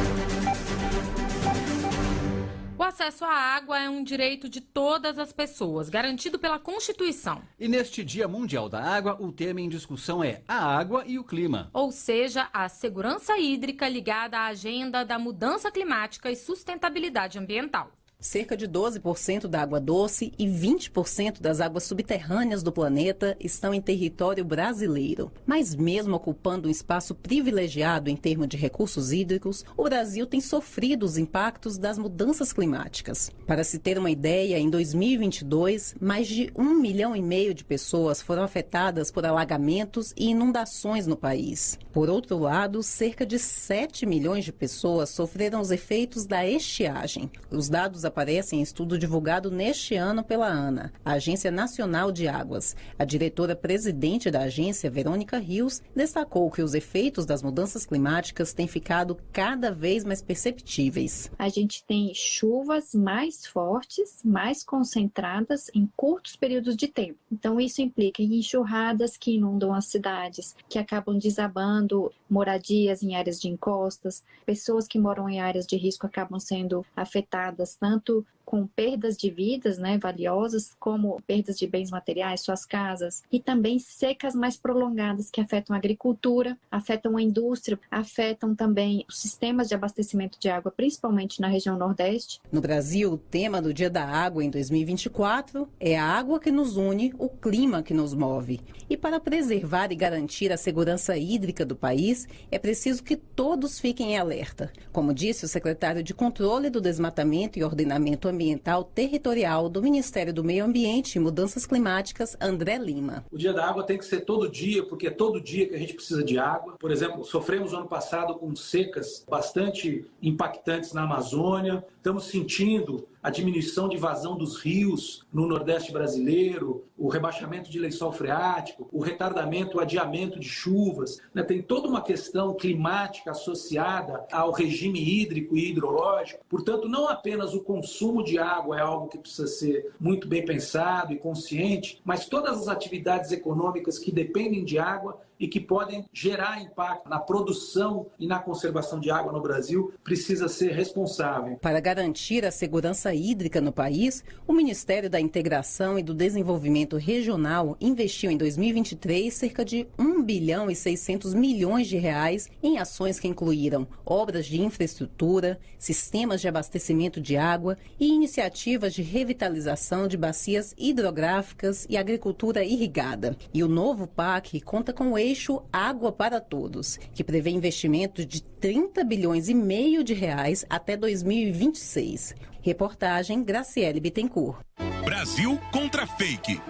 O acesso à água é um direito de todas as pessoas, garantido pela Constituição. E neste Dia Mundial da Água, o tema em discussão é a água e o clima. Ou seja, a segurança hídrica ligada à agenda da mudança climática e sustentabilidade ambiental. Cerca de 12% da água doce e 20% das águas subterrâneas do planeta estão em território brasileiro. Mas mesmo ocupando um espaço privilegiado em termos de recursos hídricos, o Brasil tem sofrido os impactos das mudanças climáticas. Para se ter uma ideia, em 2022, mais de 1,5 milhão de pessoas foram afetadas por alagamentos e inundações no país. Por outro lado, cerca de 7 milhões de pessoas sofreram os efeitos da estiagem. Os dados aparecem em estudo divulgado neste ano pela ANA, a Agência Nacional de Águas. A diretora-presidente da agência, Verônica Rios, destacou que os efeitos das mudanças climáticas têm ficado cada vez mais perceptíveis. A gente tem chuvas mais fortes, mais concentradas em curtos períodos de tempo. Então isso implica em enxurradas que inundam as cidades, que acabam desabando moradias em áreas de encostas, pessoas que moram em áreas de risco acabam sendo afetadas tanto com perdas de vidas, né, valiosas, como perdas de bens materiais, suas casas, e também secas mais prolongadas que afetam a agricultura, afetam a indústria, afetam também os sistemas de abastecimento de água, principalmente na região Nordeste. No Brasil, o tema do Dia da Água em 2024 é a água que nos une, o clima que nos move. E para preservar e garantir a segurança hídrica do país, é preciso que todos fiquem em alerta. Como disse o secretário de Controle do Desmatamento e Ordenamento Ambiental Territorial do Ministério do Meio Ambiente e Mudanças Climáticas, André Lima. O Dia da Água tem que ser todo dia, porque é todo dia que a gente precisa de água. Por exemplo, sofremos ano passado com secas bastante impactantes na Amazônia. Estamos sentindo a diminuição de vazão dos rios no Nordeste brasileiro, o rebaixamento de lençol freático, o retardamento, o adiamento de chuvas. Tem toda uma questão climática associada ao regime hídrico e hidrológico. Portanto, não apenas o consumo de água é algo que precisa ser muito bem pensado e consciente, mas todas as atividades econômicas que dependem de água e que podem gerar impacto na produção e na conservação de água no Brasil, precisa ser responsável. Para garantir a segurança hídrica no país, o Ministério da Integração e do Desenvolvimento Regional investiu em 2023 cerca de 1 bilhão e 600 milhões de reais em ações que incluíram obras de infraestrutura, sistemas de abastecimento de água e iniciativas de revitalização de bacias hidrográficas e agricultura irrigada. E o novo PAC conta com o eixo Água para Todos, que prevê investimentos de 30 bilhões e meio de reais até 2026. Reportagem Graciele Bittencourt. Brasil contra fake.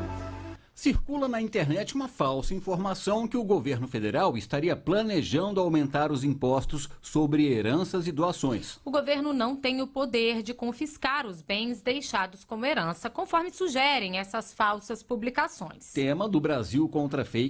Circula na internet uma falsa informação que o governo federal estaria planejando aumentar os impostos sobre heranças e doações. O governo não tem o poder de confiscar os bens deixados como herança, conforme sugerem essas falsas publicações. Tema do Brasil contra fake